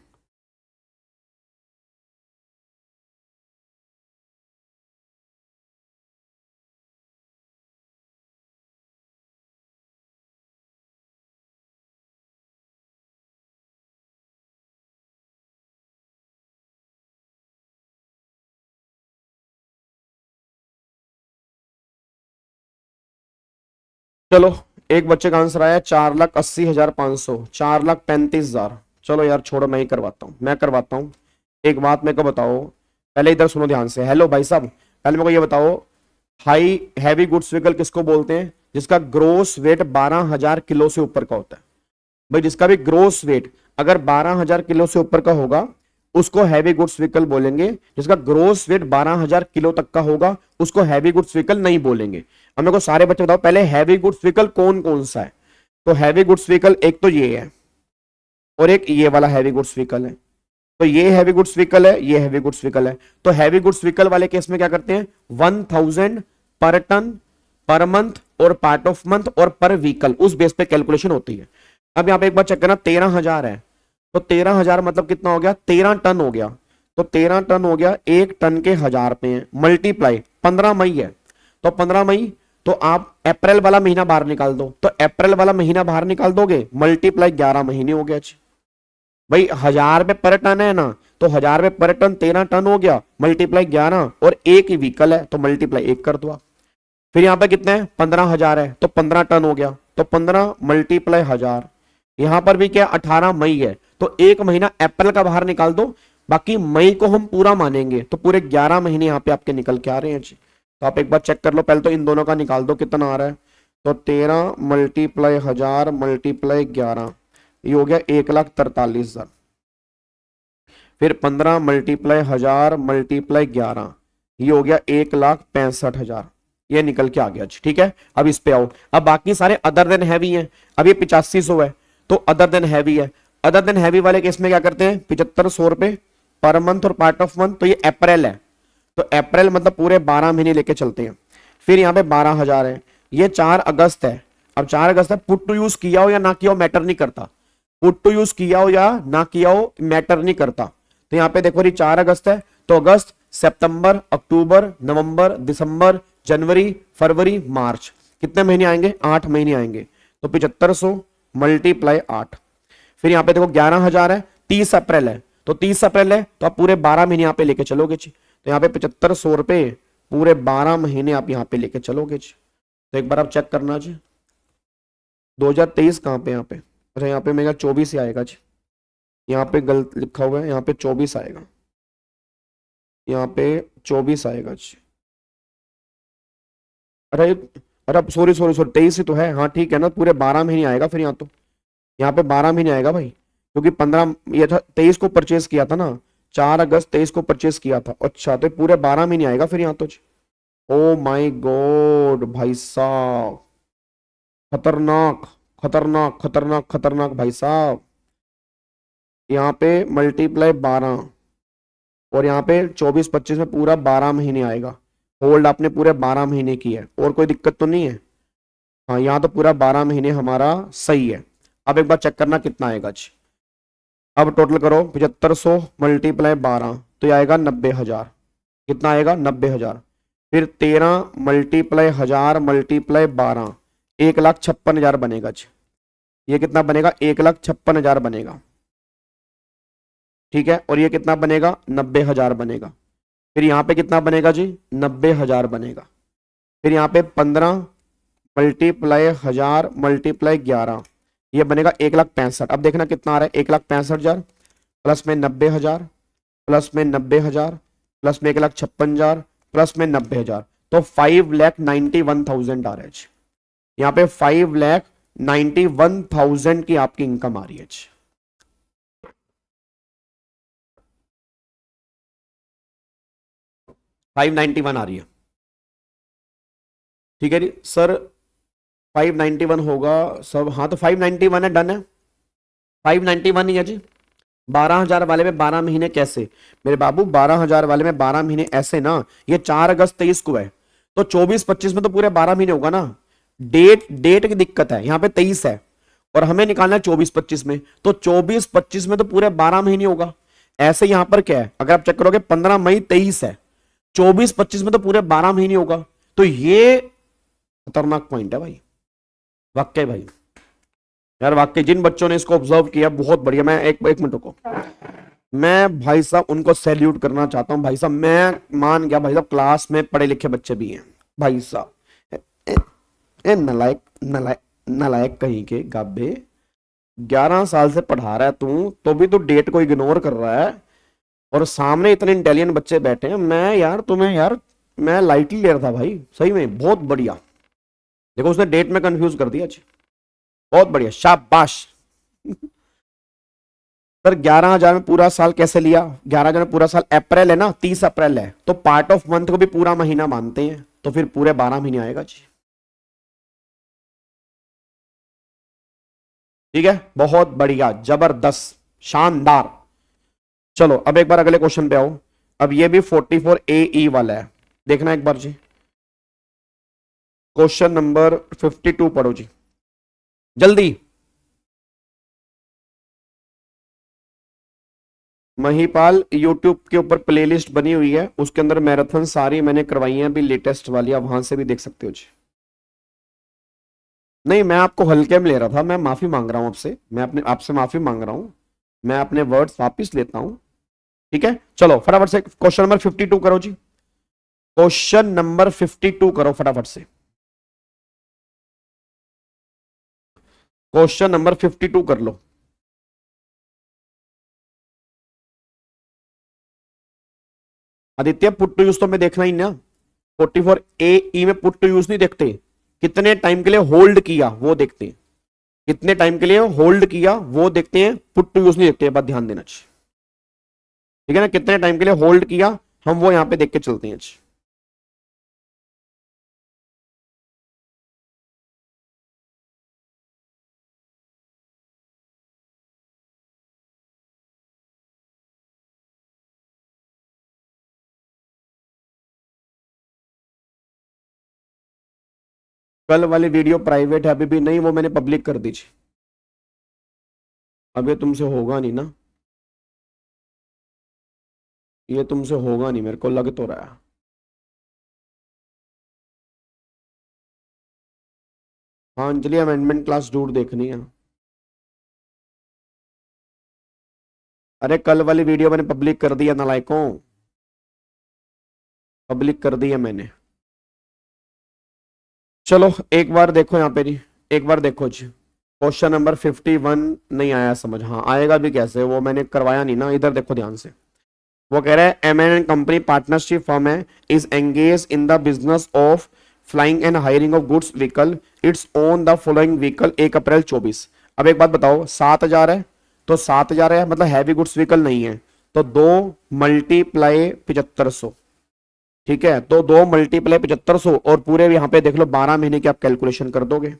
चलो, एक बच्चे का आंसर आया 4,80,500, 4,35,000। चलो यार छोड़ो, मैं ही करवाता हूँ, मैं करवाता हूँ। एक बात मेरे को बताओ, पहले इधर सुनो ध्यान से, हेलो भाई साहब, पहले मेरे को ये बताओ, हाई हैवी गुड्स व्हीकल किसको बोलते हैं? जिसका ग्रोस वेट 12,000 किलो से ऊपर का होता है। भाई जिसका भी ग्रोस वेट अगर 12,000 किलो से ऊपर का होगा उसको हैवी गुड्स व्हीकल बोलेंगे, जिसका ग्रोस वेट 12,000 किलो तक का होगा उसको हैवी गुड्स व्हीकल नहीं बोलेंगे। अब मेरे को सारे बच्चे बताओ पहले हैवी गुड्स व्हीकल कौन कौन सा है? तो हैवी गुड्स व्हीकल एक तो ये है और एक ये वाला हैवी गुड्स व्हीकल है। तो ये हैवी गुड्स व्हीकल है, ये हैवी गुड्स व्हीकल है। तो हैवी गुड्स व्हीकल वाले केस में क्या करते हैं, 1,000 पर टन, पर मंथ और पार्ट ऑफ मंथ और पर व्हीकल, उस बेस पे कैलकुलेशन होती है। अब यहाँ पे एक बार चेक करना, 13,000 है तो 13,000 मतलब कितना हो गया, 13 टन हो गया। तो 13 टन हो गया, 1 टन के 1,000 पे है, मल्टीप्लाई 15 मई है तो 15 मई, तो आप अप्रैल वाला महीना बाहर निकाल दो, तो अप्रैल वाला महीना बाहर निकाल दोगे, मल्टीप्लाई 11 महीने हो गया। भाई 1,000 पे पर टन है ना, तो 1,000 पे पर टन 13 टन हो गया, मल्टीप्लाई 11 और एक ही व्हीकल है तो मल्टीप्लाई 1 कर दो। फिर यहाँ पे कितने हैं, 15,000 है तो 15 टन हो गया, तो 15 मल्टीप्लाई 1,000। यहां पर भी क्या 18 मई है तो एक महीना अप्रैल का बाहर निकाल दो, बाकी मई को हम पूरा मानेंगे तो पूरे 11 महीने यहाँ पे आपके निकल के आ रहे हैं जी। तो आप एक बार चेक कर लो, पहले तो इन दोनों का निकाल दो कितना आ रहा है। तो 13 मल्टीप्लाई 1,000 मल्टीप्लाई 11, ये हो गया 1,43,000। फिर 15 मल्टीप्लाई 1,000 मल्टीप्लाई 11, ये हो गया 1,65,000, ये निकल के आ गया। ठीक है, अब इस पे आओ, अब बाकी सारे अदर देन हैवी हैं। अब ये 8500 है तो अदर देन हैवी है। अदर देन हैवी वाले केस में क्या करते हैं, 7,500 रुपए पर मंथ और पार्ट ऑफ मंथ। तो ये अप्रैल है तो अप्रैल मतलब पूरे 12 महीने लेके चलते हैं। फिर यहाँ पे 12,000 है, ये 4 अगस्त है। अब 4 अगस्त है, पुट टू यूज किया हो या ना किया हो मैटर नहीं करता, पुट टू यूज किया हो या ना किया हो मैटर नहीं करता। तो यहाँ पे देखो, ये 4 अगस्त है तो अगस्त, सितंबर, अक्टूबर, नवंबर, दिसंबर, जनवरी, फरवरी, मार्च, कितने महीने आएंगे, 8 महीने आएंगे। तो 7,500 मल्टीप्लाई 8। फिर यहाँ पे देखो 11,000 है, 30 अप्रैल है तो 30 अप्रैल है तो आप पूरे 12 महीने यहाँ पे लेके चलोगे जी। तो यहाँ पे 7,500 रुपए पूरे 12 महीने आप यहाँ पे लेके चलोगे जी। तो एक बार आप चेक करना जी, 2023 कहाँ पे, यहाँ पे, अच्छा यहाँ पे मेरा 24 ही आएगा जी, यहाँ पे गलत लिखा हुआ है, यहाँ पे 24 आएगा, यहाँ पे 24 आएगा जी। अरे अरे सॉरी सॉरी सॉरी, 23 ही तो है, हाँ ठीक है ना, पूरे 12 महीने आएगा फिर यहाँ तो, यहाँ पे 12 महीने आएगा भाई, क्योंकि 15 ये था 23 को परचेस किया था ना, 4 अगस्त 23 को परचेस किया था। अच्छा तो पूरे 12 महीने आएगा फिर यहाँ तो जी। ओ माय गॉड भाई साहब, खतरनाक खतरनाक खतरनाक खतरनाक भाई साहब। यहाँ पे मल्टीप्लाई 12 और यहाँ पे 24-25 में पूरा 12 महीने आएगा। होल्ड आपने पूरे 12 महीने की है, और कोई दिक्कत तो नहीं है? हाँ यहाँ तो पूरा 12 महीने हमारा सही है। अब एक बार चेक करना कितना आएगा जी। अब टोटल करो 7500 मल्टीप्लाई 12 तो ये आएगा 90,000। कितना आएगा? 90,000। फिर 13 मल्टीप्लाई 1000 मल्टीप्लाई 12 1,56,000 बनेगा जी। ये कितना बनेगा? 1,56,000 बनेगा। ठीक है, और ये कितना बनेगा? 90,000 बनेगा। फिर यहाँ पे कितना बनेगा जी? 90,000 बनेगा। फिर यहाँ पे 15 मल्टीप्लाई 1000 मल्टीप्लाई 11 ये बनेगा 1,65,000। अब देखना कितना आ रहा है? 1,65,000 प्लस में 90,000 प्लस में 90,000 प्लस में 1,56,000 प्लस में 90,000 तो 5,91,000 आ रहा है। यहाँ पे 5,91,000 की आपकी इनकम आ रही है। 591 आ रही है। ठीक है जी सर, 591 होगा सब। हाँ तो 591 है, डन है। 591 ही है जी। 12,000 वाले में 12 महीने कैसे मेरे बाबू? 12,000 वाले में 12 महीने ऐसे ना, ये 4 अगस्त 23 को है तो 24-25 में तो पूरे 12 महीने होगा ना। डेट की दिक्कत है, यहाँ पे 23 है और हमें निकालना है 24-25 में, तो 24-25 में तो पूरे 12 महीने होगा। ऐसे यहाँ पर क्या है, अगर आप चेक करोगे 15 मई 23 है, 24-25 में तो पूरे 12 महीने होगा। तो ये खतरनाक पॉइंट है भाई, वाकई भाई यार, वाकई जिन बच्चों ने इसको ऑब्जर्व किया बहुत बढ़िया। मैं एक मिनट रुको, मैं भाई साहब उनको सैल्यूट करना चाहता हूं। भाई साहब मैं मान गया, भाई साहब क्लास में पढ़े लिखे बच्चे भी हैं भाई साहब। नलायक नलायक नलायक कहीं के गाबे, 11 साल से पढ़ा रहा है तू, तो भी तू डेट को इग्नोर कर रहा है और सामने इतने इंटेलिजेंट बच्चे बैठे हैं। मैं यार तुम्हें यार मैं लाइटली ले रहा था भाई, सही में बहुत बढ़िया। देखो उसने डेट में कंफ्यूज कर दिया, बहुत बढ़िया, शाबाश। सर 11,000 में पूरा साल कैसे लिया? 11,000 में पूरा साल अप्रैल है ना, 30 अप्रैल है तो पार्ट ऑफ मंथ को भी पूरा महीना मानते हैं, तो फिर पूरे 12 महीने आएगा जी। ठीक है, बहुत बढ़िया, जबरदस्त, शानदार। चलो अब एक बार अगले क्वेश्चन पे आओ। अब ये भी 44 AE वाला है, देखना एक बार जी। क्वेश्चन नंबर 52 पढ़ो जी जल्दी। महीपाल यूट्यूब के ऊपर प्लेलिस्ट बनी हुई है, उसके अंदर मैराथन सारी मैंने करवाई है अभी लेटेस्ट वाली, आप वहां से भी देख सकते हो जी। नहीं मैं आपको हल्के में ले रहा था, मैं माफी मांग रहा हूं आपसे, मैं अपने आपसे माफी मांग रहा हूं, मैं अपने वर्ड्स वापिस लेता हूं। ठीक है चलो फटाफट से क्वेश्चन नंबर 52 करो जी। क्वेश्चन नंबर 52 करो फटाफट से। क्वेश्चन नंबर 52 कर लो। आदित्य पुट टू यूज तो मैं देखना ही ना, 44 AE में पुट टू यूज नहीं देखते, कितने टाइम के लिए होल्ड किया वो देखते हैं, कितने टाइम के लिए होल्ड किया वो देखते हैं, पुट टू यूज नहीं देखते, बात ध्यान देना चाहिए। ठीक है ना, कितने टाइम के लिए होल्ड किया हम वो यहां पे देख के चलते हैं। कल वाली वीडियो प्राइवेट है अभी भी नहीं, वो मैंने पब्लिक कर दी। अब ये तुमसे होगा नहीं ना, ये तुमसे होगा नहीं, मेरे को लग तो रहा है। हाँ अंजलि अमेंडमेंट क्लास जरूर देखनी है। अरे कल वाली वीडियो मैंने पब्लिक कर दी है नालायकों, पब्लिक कर दी है मैंने। चलो एक बार देखो यहाँ पे जी, एक बार देखो जी। क्वेश्चन नंबर 51 नहीं आया समझ, हाँ आएगा भी कैसे, वो मैंने करवाया नहीं ना, इधर देखो ध्यान से। वो कह रहा है M&N कंपनी पार्टनरशिप फर्म है, is engage in the business of flying and hiring of goods vehicle, its own the following vehicle 1 अप्रैल 24। अब एक बात बताओ, 7,000 है तो 7,000 है मतलब हैवी गुड्स व्हीकल नहीं है, तो 2 मल्टीप्लाई 7500। ठीक है, तो 2 मल्टीप्लाई 7500 और पूरे यहाँ पे देख लो 12 महीने की आप कैलकुलेशन कर दोगे।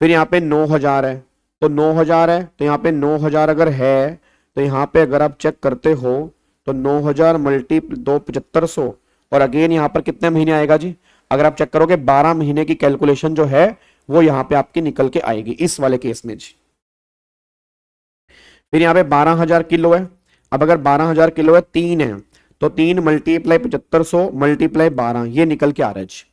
फिर यहाँ पे 9,000 है, तो 9,000 है तो यहाँ पे 9,000 अगर है तो यहाँ पे अगर आप चेक करते हो तो 9,000 मल्टी 2 7500 और अगेन यहाँ पर कितने महीने आएगा जी, अगर आप चेक करोगे 12 महीने की कैलकुलेशन जो है वो यहाँ पे आपकी निकल के आएगी इस वाले केस में जी। फिर यहाँ पे 12,000 किलो है। अब अगर 12,000 किलो है, 3 है, तो 3 मल्टीप्लाई 7500 मल्टीप्लाई 12, ये निकल के आ रहा है जी।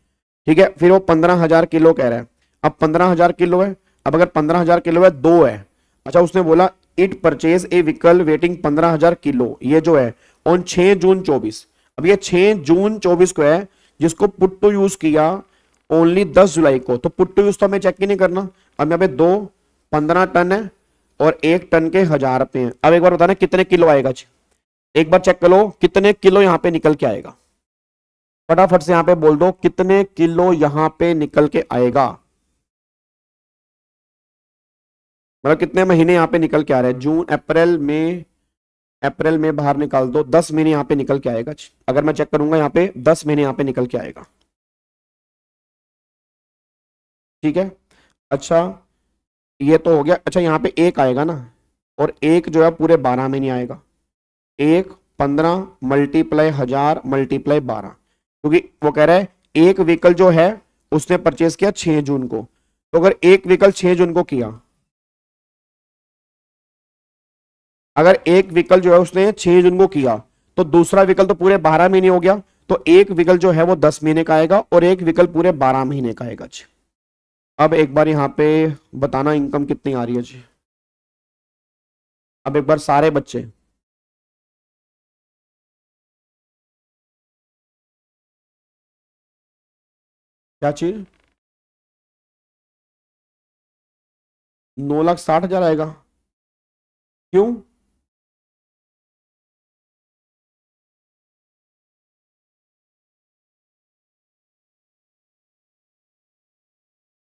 ठीक है, फिर वो 15,000 किलो कह रहा है। अब 15,000 किलो है, अब अगर 15,000 किलो है, 2 है। अच्छा, उसने बोला it purchase a vehicle waiting 15,000 kilo, ये जो है ऑन 6 जून 24। अब ये 6 जून 24 को है, जिसको पुट टू यूज किया ओनली 10 जुलाई को, तो पुट टू यूज तो हमें चेक ही नहीं करना। अब यहाँ पे 15 टन है और 1 टन के 1000 रुपए हैं। अब एक बार बताना कितने किलो आएगा जी, एक बार चेक कर लो कितने किलो यहां पे निकल के आएगा। फटाफट से यहां पे बोल दो कितने किलो यहां पे निकल के आएगा, मतलब कितने महीने यहां पे निकल के आ रहे हैं। जून, अप्रैल में बाहर निकाल दो, 10 महीने यहां पे निकल के आएगा। अगर मैं चेक करूंगा यहां पे 10 महीने यहां पे निकल के आएगा। ठीक है, अच्छा ये तो हो गया। अच्छा, यहाँ पे 1 आएगा ना, और 1 जो है पूरे 12 महीने आएगा। 1 15 मल्टीप्लाई 1000 मल्टीप्लाई 12, क्योंकि वो कह रहा है एक व्हीकल जो है उसने परचेज किया 6 जून को, तो अगर एक व्हीकल 6 जून को किया, अगर एक व्हीकल जो है उसने 6 जून को किया, तो दूसरा व्हीकल तो पूरे 12 महीने हो गया, तो एक व्हीकल जो है वो 10 महीने का आएगा और एक व्हीकल पूरे 12 महीने का आएगा जी। अब एक बार यहाँ पे बताना इनकम कितनी आ रही है जी। अब एक बार सारे बच्चे, क्या चीज, 9,60,000 आएगा। क्यों,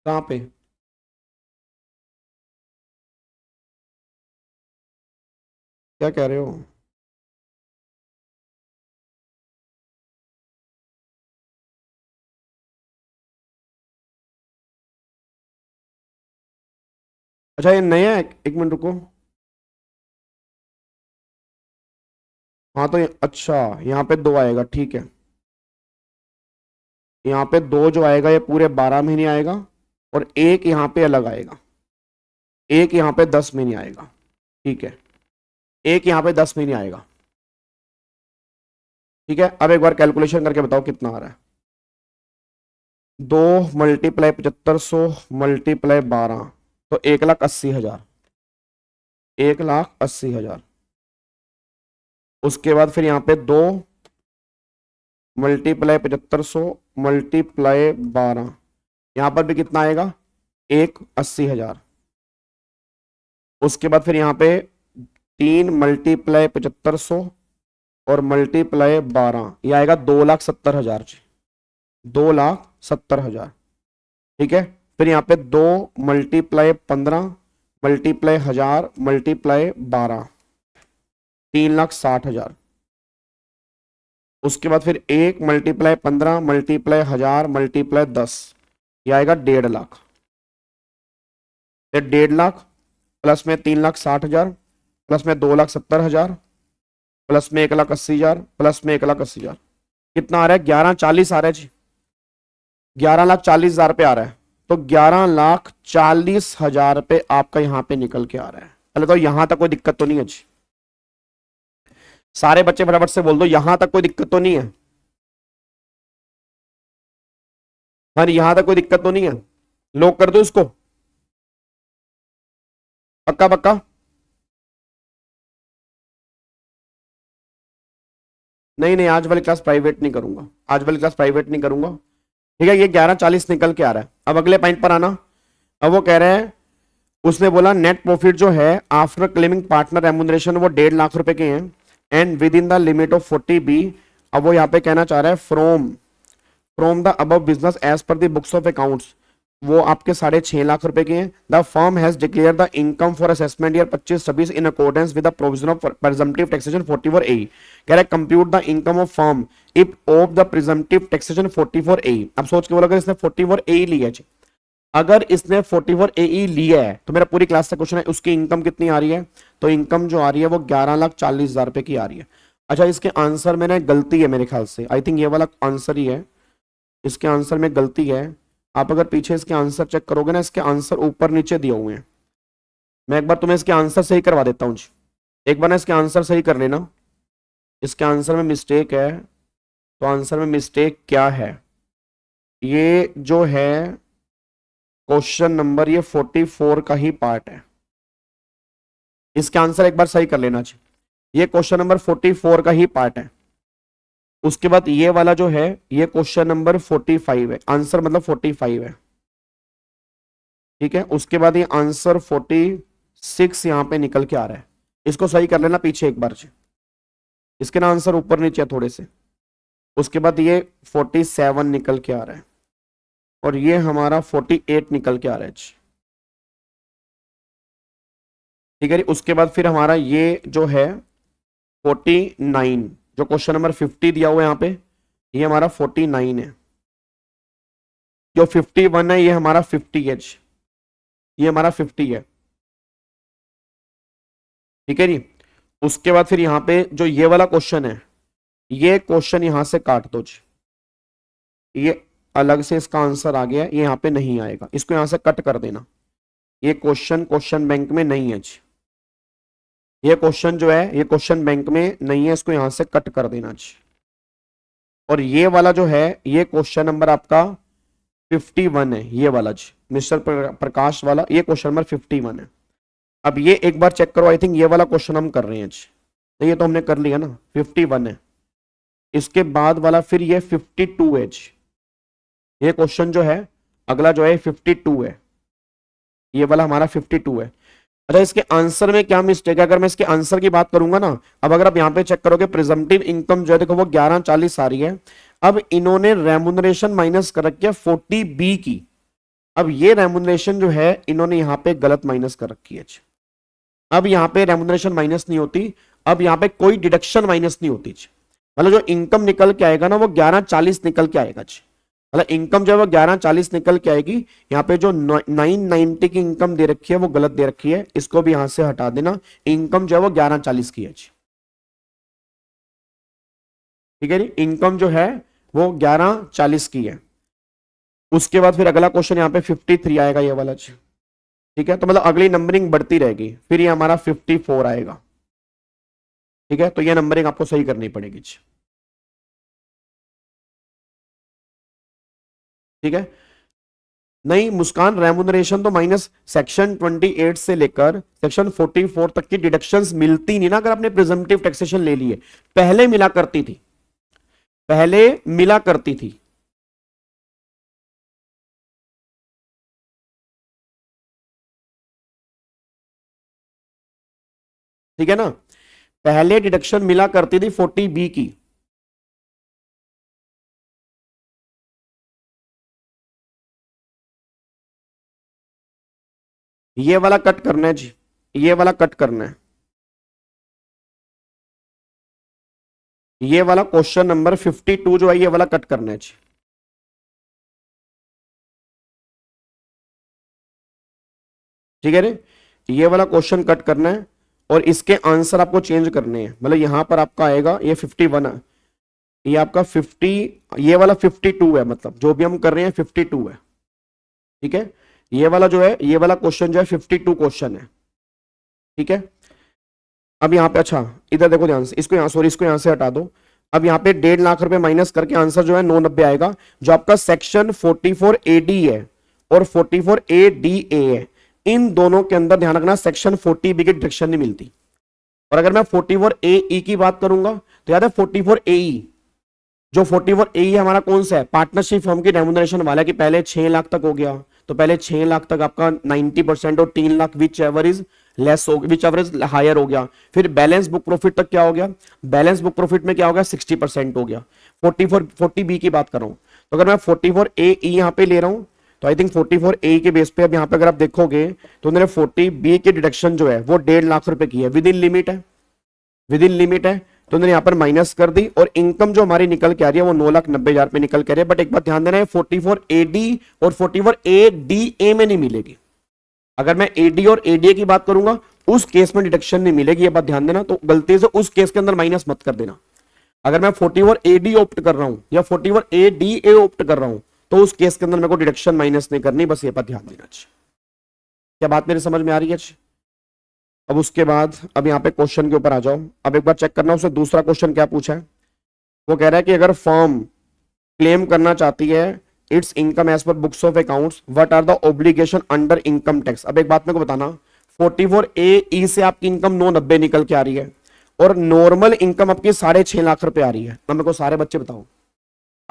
कहाँ पे, क्या कह रहे हो। अच्छा ये नया है, एक मिनट रुको। हाँ तो अच्छा यहाँ पे 2 आएगा, ठीक है। यहाँ पे 2 जो आएगा ये पूरे 12 महीने आएगा, और एक यहाँ पे अलग आएगा, एक यहाँ पे 10 महीने आएगा। ठीक है, एक यहाँ पे 10 महीने आएगा। ठीक है, अब एक बार कैलकुलेशन करके बताओ कितना आ रहा है। 2 मल्टीप्लाई 7500 मल्टीप्लाई 12, तो 1,80,000, 1,80,000। उसके बाद फिर यहाँ पे 2 मल्टीप्लाई 7500 मल्टीप्लाई 12, यहाँ पर भी कितना आएगा, 1,80,000। उसके बाद फिर यहाँ पे 3 मल्टीप्लाई 7500 और मल्टीप्लाई 12, ये आएगा 2,70,000 जी, 2,70,000। ठीक है, फिर यहाँ पे 2 मल्टीप्लाई 15 मल्टीप्लाई 1000 मल्टीप्लाई 12, 3,60,000। उसके बाद फिर 1 मल्टीप्लाई 15 मल्टीप्लाई 1000 मल्टीप्लाई 10, ये आएगा 1,50,000। 1,50,000 प्लस में 3,60,000 प्लस में 2,70,000 प्लस में 1,80,000 प्लस में 1,80,000, कितना आ रहा है, 11,40 आ रहा है जी। 11,40,000 पे आ रहा है, तो 11,40,000 पे आपका यहां पे निकल के आ रहा है। पहले तो यहां तक कोई दिक्कत तो नहीं है जी, सारे बच्चे फटाफट से बोल दो यहां तक कोई दिक्कत तो नहीं है। हाँ, यहां तक कोई दिक्कत तो नहीं है, लॉक कर दो इसको, पक्का पक्का। नहीं नहीं, आज वाली क्लास प्राइवेट नहीं करूंगा, आज वाली क्लास प्राइवेट नहीं करूंगा। ठीक है, ये 11,40 निकल के आ रहा है। अब अगले पॉइंट पर आना। अब वो कह रहे हैं, उसने बोला नेट प्रॉफिट जो है आफ्टर क्लेमिंग पार्टनर रेम्यूनरेशन वो 1,50,000 रुपए के हैं, and with in the limit of 40B। अब वो यहाँ पे कहना चाह रहा है from the above business as per the books of accounts, वो आपके 6.5 लाख रुपए के हैं। The firm has declare the income for assessment year 25-26 in accordance with the provision of presumptive taxation 44A। कह रहा है compute the income of firm if of the presumptive taxation 44A। अब सोच के बोला अगर इसने 44A लिया है, अगर इसने 44AE लिया है तो मेरा पूरी क्लास का क्वेश्चन है उसकी इनकम कितनी आ रही है, तो इनकम जो आ रही है वो 11,40,000 रुपए की आ रही है। अच्छा, इसके आंसर में ना गलती है मेरे ख्याल से, आई थिंक ये वाला आंसर ही है, इसके आंसर में गलती है। आप अगर पीछे इसके आंसर चेक करोगे ना, इसके आंसर ऊपर नीचे दिए हुए हैं। मैं एक बार तुम्हें इसके आंसर सही करवा देता हूँ जी। एक बार ना इसके आंसर सही कर लेना। इसके आंसर में मिस्टेक है, तो आंसर में मिस्टेक क्या है? ये जो है क्वेश्चन नंबर, ये 44 का ही पार्ट है। इसके आंसर एक बार सही कर लेना चाहिए। ये क्वेश्चन नंबर 44 का ही पार्ट है। उसके बाद ये वाला जो है ये क्वेश्चन नंबर 45 है, आंसर मतलब 45 है। ठीक है, उसके बाद ये आंसर 46 यहां पे निकल के आ रहा है। इसको सही कर लेना पीछे एक बार से। इसके ना आंसर ऊपर नीचे थोड़े से। उसके बाद ये 47 निकल के आ रहा है और ये हमारा 48 निकल के आ रहा है। ठीक है, उसके बाद फिर हमारा ये जो है 49, जो क्वेश्चन नंबर 50 दिया हुआ है यहाँ पे, ये हमारा 49 है। जो 51 है ये हमारा 50 है, ये हमारा 50 है। ठीक है जी। उसके बाद फिर यहाँ पे जो ये वाला क्वेश्चन है, ये क्वेश्चन यहां से काट दो जी, ये अलग से इसका आंसर आ गया, ये यहाँ पे नहीं आएगा, इसको यहां से कट कर देना। ये क्वेश्चन बैंक में नहीं है जी, ये क्वेश्चन जो है ये क्वेश्चन बैंक में नहीं है, इसको यहां से कट कर देना जी। और ये वाला जो है ये क्वेश्चन नंबर आपका 51 है, ये वाला जी मिस्टर प्रकाश वाला, ये क्वेश्चन नंबर 51 है। अब ये एक बार चेक करो, आई थिंक ये वाला क्वेश्चन हम कर रहे हैं जी, तो ये तो हमने कर लिया ना, 51 है। इसके बाद वाला फिर ये 52 है जी, ये क्वेश्चन जो है अगला जो है 52 है, ये वाला हमारा 52 है। अच्छा, इसके आंसर में क्या मिस्टेक है? अगर मैं इसके आंसर की बात करूंगा ना, अब अगर आप यहां पे चेक करोगे प्रिजम्पटिव इनकम जो है देखो वो 1140 आ रही है। अब इन्होंने रेमुनरेशन माइनस कर रखी है 40B की। अब ये रेमुनरेशन जो है इन्होंने यहां पे गलत माइनस कर रखी है। अब यहां पे रेमुनरेशन माइनस नहीं होती, अब यहां पे कोई डिडक्शन माइनस नहीं होती। मतलब जो इनकम निकल के आएगा ना वो 1140 निकल के आएगा। मतलब इनकम जो है वो 1140 निकल के आएगी। यहाँ पे जो 990 की इनकम दे रखी है वो गलत दे रखी है, इसको भी यहां से हटा देना। इनकम जो है वो 1140 की है। ठीक है जी, इनकम जो है वो 1140 की है। उसके बाद फिर अगला क्वेश्चन यहाँ पे 53 आएगा, ये वाला जी। ठीक है, तो मतलब अगली नंबरिंग बढ़ती रहेगी, फिर ये हमारा 54 आएगा। ठीक है, तो ये नंबरिंग आपको सही करनी पड़ेगी जी। ठीक है, नहीं मुस्कान, रेमुनरेशन तो माइनस सेक्शन 28 से लेकर सेक्शन 44 तक की डिडक्शंस मिलती नहीं ना, अगर आपने प्रिजम्पटिव टैक्सेशन ले लिए। पहले मिला करती थी, पहले मिला करती थी। ठीक है ना, पहले डिडक्शन मिला करती थी 40B की। ये वाला कट करना है जी, ये वाला कट करना है। ये वाला क्वेश्चन नंबर 52 जो है ये वाला कट करना है जी। ठीक है रे, ये वाला क्वेश्चन कट करना है और इसके आंसर आपको चेंज करने हैं। मतलब यहां पर आपका आएगा ये 51 है, ये आपका 50, ये वाला 52 है, मतलब जो भी हम कर रहे हैं 52 है। ठीक है, ये वाला जो है ये वाला क्वेश्चन जो है 52 क्वेश्चन है। ठीक है, अब यहाँ पे अच्छा इधर देखो ध्यान से, इसको यहाँ सॉरी इसको यहाँ से हटा दो। अब यहाँ पे 1.5 लाख रुपए माइनस करके आंसर जो है 990 आएगा। जो आपका सेक्शन 44AD है और 44ADA है, इन दोनों के अंदर ध्यान रखना सेक्शन 40B की डिडक्शन नहीं मिलती। और अगर मैं 44AE की बात करूंगा तो याद है 44AE, जो 44AE हमारा कौन सा है? पार्टनरशिप फर्म की रेमुनरेशन वाला, कि पहले 6 लाख तक हो गया, तो पहले 6 लाख तक आपका 90% और 3 lakh which ever is less हो, विच एवर इज हायर हो गया। फिर बैलेंस बुक प्रॉफिट तक क्या हो गया? बैलेंस बुक प्रॉफिट में क्या हो गया? 60% हो गया। 40B की बात कर रहा हूं, तो अगर मैं 44AE यहां पे ले रहा हूं तो आई थिंक 44A के बेस पे अब यहां पे अगर आप देखोगे तो उन्होंने 40B की डिडक्शन जो है वो 1.5 लाख रुपए की है, विद इन लिमिट है, विद इन लिमिट है, तो उन्होंने यहां पर माइनस कर दी। और इनकम जो हमारी निकल के आ रही है वो 9,90,000 पे निकल के आ रही है। बट एक बात ध्यान देना है, 44AD और 44ADA में नहीं मिलेगी। अगर मैं AD और ADA की बात करूंगा उस केस में डिडक्शन नहीं मिलेगी, ये बात ध्यान देना। तो गलती से उस केस के अंदर माइनस मत कर देना। अगर मैं 44AD ऑप्ट कर रहा हूं या 44ADA ऑप्ट कर रहा हूं तो उस केस के अंदर मेरे को डिडक्शन माइनस नहीं करनी, बस ये बात ध्यान देना। क्या बात मेरे समझ में आ रही है? अब उसके बाद अब यहाँ पे क्वेश्चन के ऊपर आ जाओ। अब एक बार चेक करना उससे दूसरा क्वेश्चन क्या पूछा है। वो कह रहा है कि अगर फर्म क्लेम करना चाहती है its income as per books of accounts, what are the obligation under income tax. अब एक बात मेरे को बताना, 44A से आपकी इनकम 990 निकल के आ रही है और नॉर्मल इनकम आपकी 6.5 लाख रुपए आ रही है। अब मेरे को सारे बच्चे बताओ,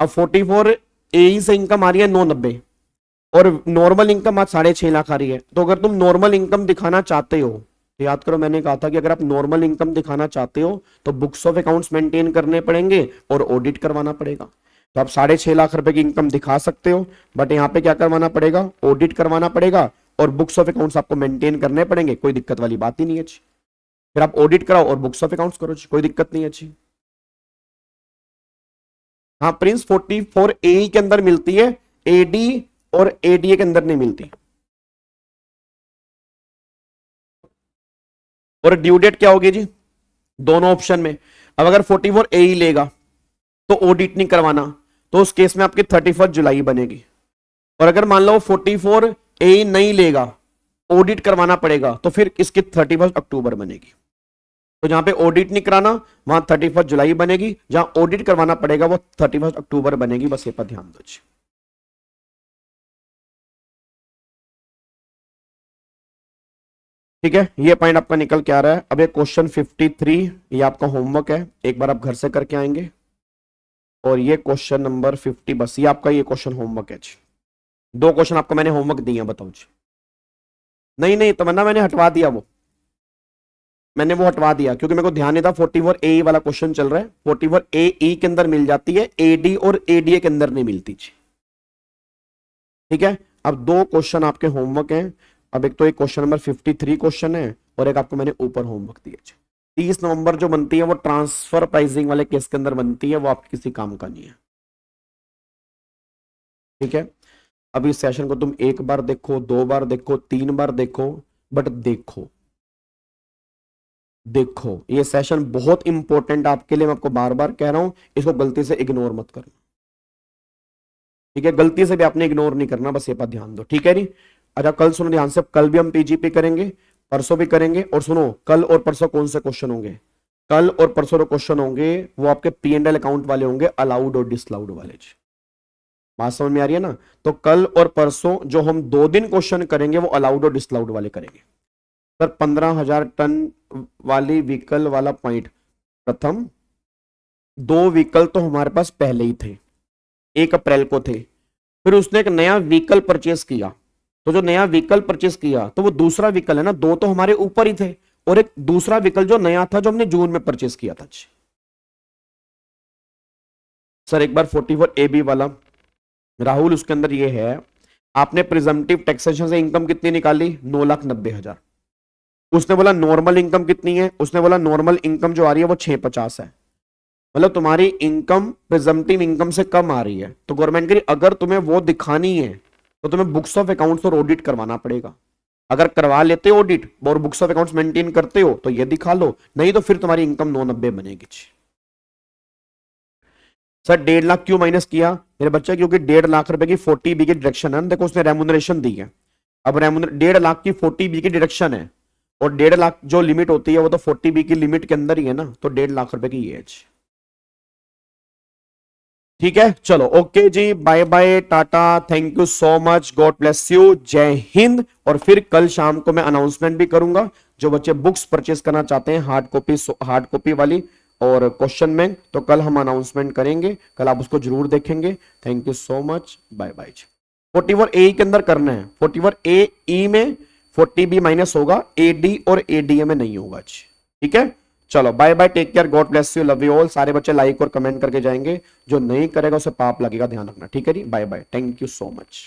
अब 44A से इनकम आ रही है 990 और नॉर्मल इनकम आज 6.5 लाख आ रही है। तो अगर तुम नॉर्मल इनकम दिखाना चाहते हो तो याद करो मैंने कहा था कि अगर आप नॉर्मल इनकम दिखाना चाहते हो तो बुक्स ऑफ अकाउंट्स मेंटेन करने पड़ेंगे और ऑडिट करवाना पड़ेगा। तो आप 6.5 लाख रुपए की इनकम दिखा सकते हो, बट यहाँ पे क्या करवाना पड़ेगा, ऑडिट करवाना पड़ेगा और बुक्स ऑफ अकाउंट्स आपको मेंटेन करने पड़ेंगे। कोई दिक्कत वाली बात ही नहीं है जी। फिर आप ऑडिट कराओ और बुक्स ऑफ अकाउंट्स करो जी, कोई दिक्कत नहीं है जी। हाँ प्रिंस 44A के अंदर मिलती है, AD और ADA के अंदर नहीं मिलती। और ड्यू डेट क्या होगी जी, दोनों ऑप्शन में। अब अगर 44A लेगा तो ऑडिट नहीं करवाना, तो उस केस में आपकी 31 जुलाई बनेगी। और अगर मान लो 44A नहीं लेगा, ऑडिट करवाना पड़ेगा, तो फिर इसकी 31 अक्टूबर बनेगी। तो जहां पे ऑडिट नहीं कराना वहां 31 जुलाई बनेगी, जहां ऑडिट करवाना पड़ेगा वो 31 अक्टूबर बनेगी। बस ये पर ध्यान दो। ठीक है, ये पॉइंट आपका निकल के आ रहा है। अब एक क्वेश्चन 53, ये आपका होमवर्क है, एक बार आप घर से करके आएंगे। और ये क्वेश्चन नंबर 50, बस ये आपका ये क्वेश्चन होमवर्क है जी। 2 क्वेश्चन आपको मैंने होमवर्क दिए हैं, बताओ जी। नहीं नहीं तमन्ना मैंने हटवा दिया, मैंने वो हटवा दिया क्योंकि मेरे को ध्यान नहीं था। 44A वाला क्वेश्चन चल रहा है, 44AE के अंदर मिल जाती है, AD और ADA के अंदर नहीं मिलती जी। ठीक है, अब 2 क्वेश्चन आपके होमवर्क हैं। अब एक तो एक क्वेश्चन नंबर 53 क्वेश्चन है और एक आपको मैंने ऊपर होमवर्क दिया। 30 नवंबर जो बनती है वो ट्रांसफर प्राइसिंग वाले केस के अंदर बनती है, वो आपके किसी काम का नहीं है। ठीक है, अब इस सेशन को तुम 1 बार देखो, 2 बार देखो, 3 बार देखो, बट देखो देखो ये सेशन बहुत इंपॉर्टेंट आपके लिए, मैं आपको बार बार कह रहा हूं, इसको गलती से इग्नोर मत करना। ठीक है, गलती से भी आपने इग्नोर नहीं करना, बस ये पर ध्यान दो। ठीक है नहीं, अच्छा कल सुनो ध्यान से, कल भी हम पीजीपी करेंगे, परसों भी करेंगे। और सुनो कल और परसों कौन से क्वेश्चन होंगे, कल और परसों जो क्वेश्चन होंगे वो आपके P&L अकाउंट वाले होंगे, अलाउड और डिसअलाउड वाले। बात समझ में आ रही है ना। तो कल और परसों जो हम 2 दिन क्वेश्चन करेंगे वो अलाउड और डिसअलाउड वाले करेंगे। सर 15,000 टन वाली व्हीकल वाला पॉइंट, प्रथम 2 व्हीकल तो हमारे पास पहले ही थे, 1 अप्रैल को थे। फिर उसने एक नया व्हीकल परचेस किया, तो जो नया व्हीकल परचेस किया तो वो दूसरा व्हीकल है ना, 2 तो हमारे ऊपर ही थे और एक दूसरा व्हीकल जो नया था जो हमने जून में परचेस किया था। सर एक बार 44AB वाला राहुल, उसके अंदर ये है, आपने प्रिजम्पटिव टैक्सेशन से इनकम कितनी निकाली, 9,90,000। उसने बोला नॉर्मल इनकम कितनी है, उसने बोला नॉर्मल इनकम जो आ रही है वो 650 है। मतलब तुम्हारी इनकम प्रिजम्पटिव इनकम से कम आ रही है। तो गवर्नमेंट की अगर तुम्हें वो दिखानी है तो तुम्हें बुक्स ऑफ अकाउंट्स और ऑडिट करवाना पड़ेगा। अगर करवा लेते हो ऑडिट और बुक्स ऑफ अकाउंट्स मेंटेन करते हो तो ये दिखा लो, नहीं तो फिर तुम्हारी इनकम 990 बनेगी। सर 1.5 लाख क्यों माइनस किया मेरे बच्चे, क्योंकि 1.5 लाख रुपए की 40B की डिडक्शन है। देखो उसने रेमुनरेशन दी है, अब 1.5 लाख की 40B की डिडक्शन है और 1.5 लाख जो लिमिट होती है वो तो 40B की लिमिट के अंदर ही है ना, तो 1.5 लाख रुपए की एज। ठीक है, चलो ओके जी, bye bye, tata, thank you so much, God bless you, जय हिंद। और फिर कल शाम को मैं अनाउंसमेंट भी करूंगा, जो बच्चे बुक्स परचेस करना चाहते हैं हार्ड कॉपी वाली और क्वेश्चन बैंक, तो कल हम अनाउंसमेंट करेंगे, कल आप उसको जरूर देखेंगे। Thank you so much, bye bye. 44A के अंदर करना है, 44AE में 40B माइनस होगा, AD और ADA में नहीं होगा। ठीक है, चलो bye bye, take care, God bless you, love you all. सारे बच्चे लाइक और कमेंट करके जाएंगे, जो नहीं करेगा उसे पाप लगेगा, ध्यान रखना। ठीक है जी, bye bye, thank you so much.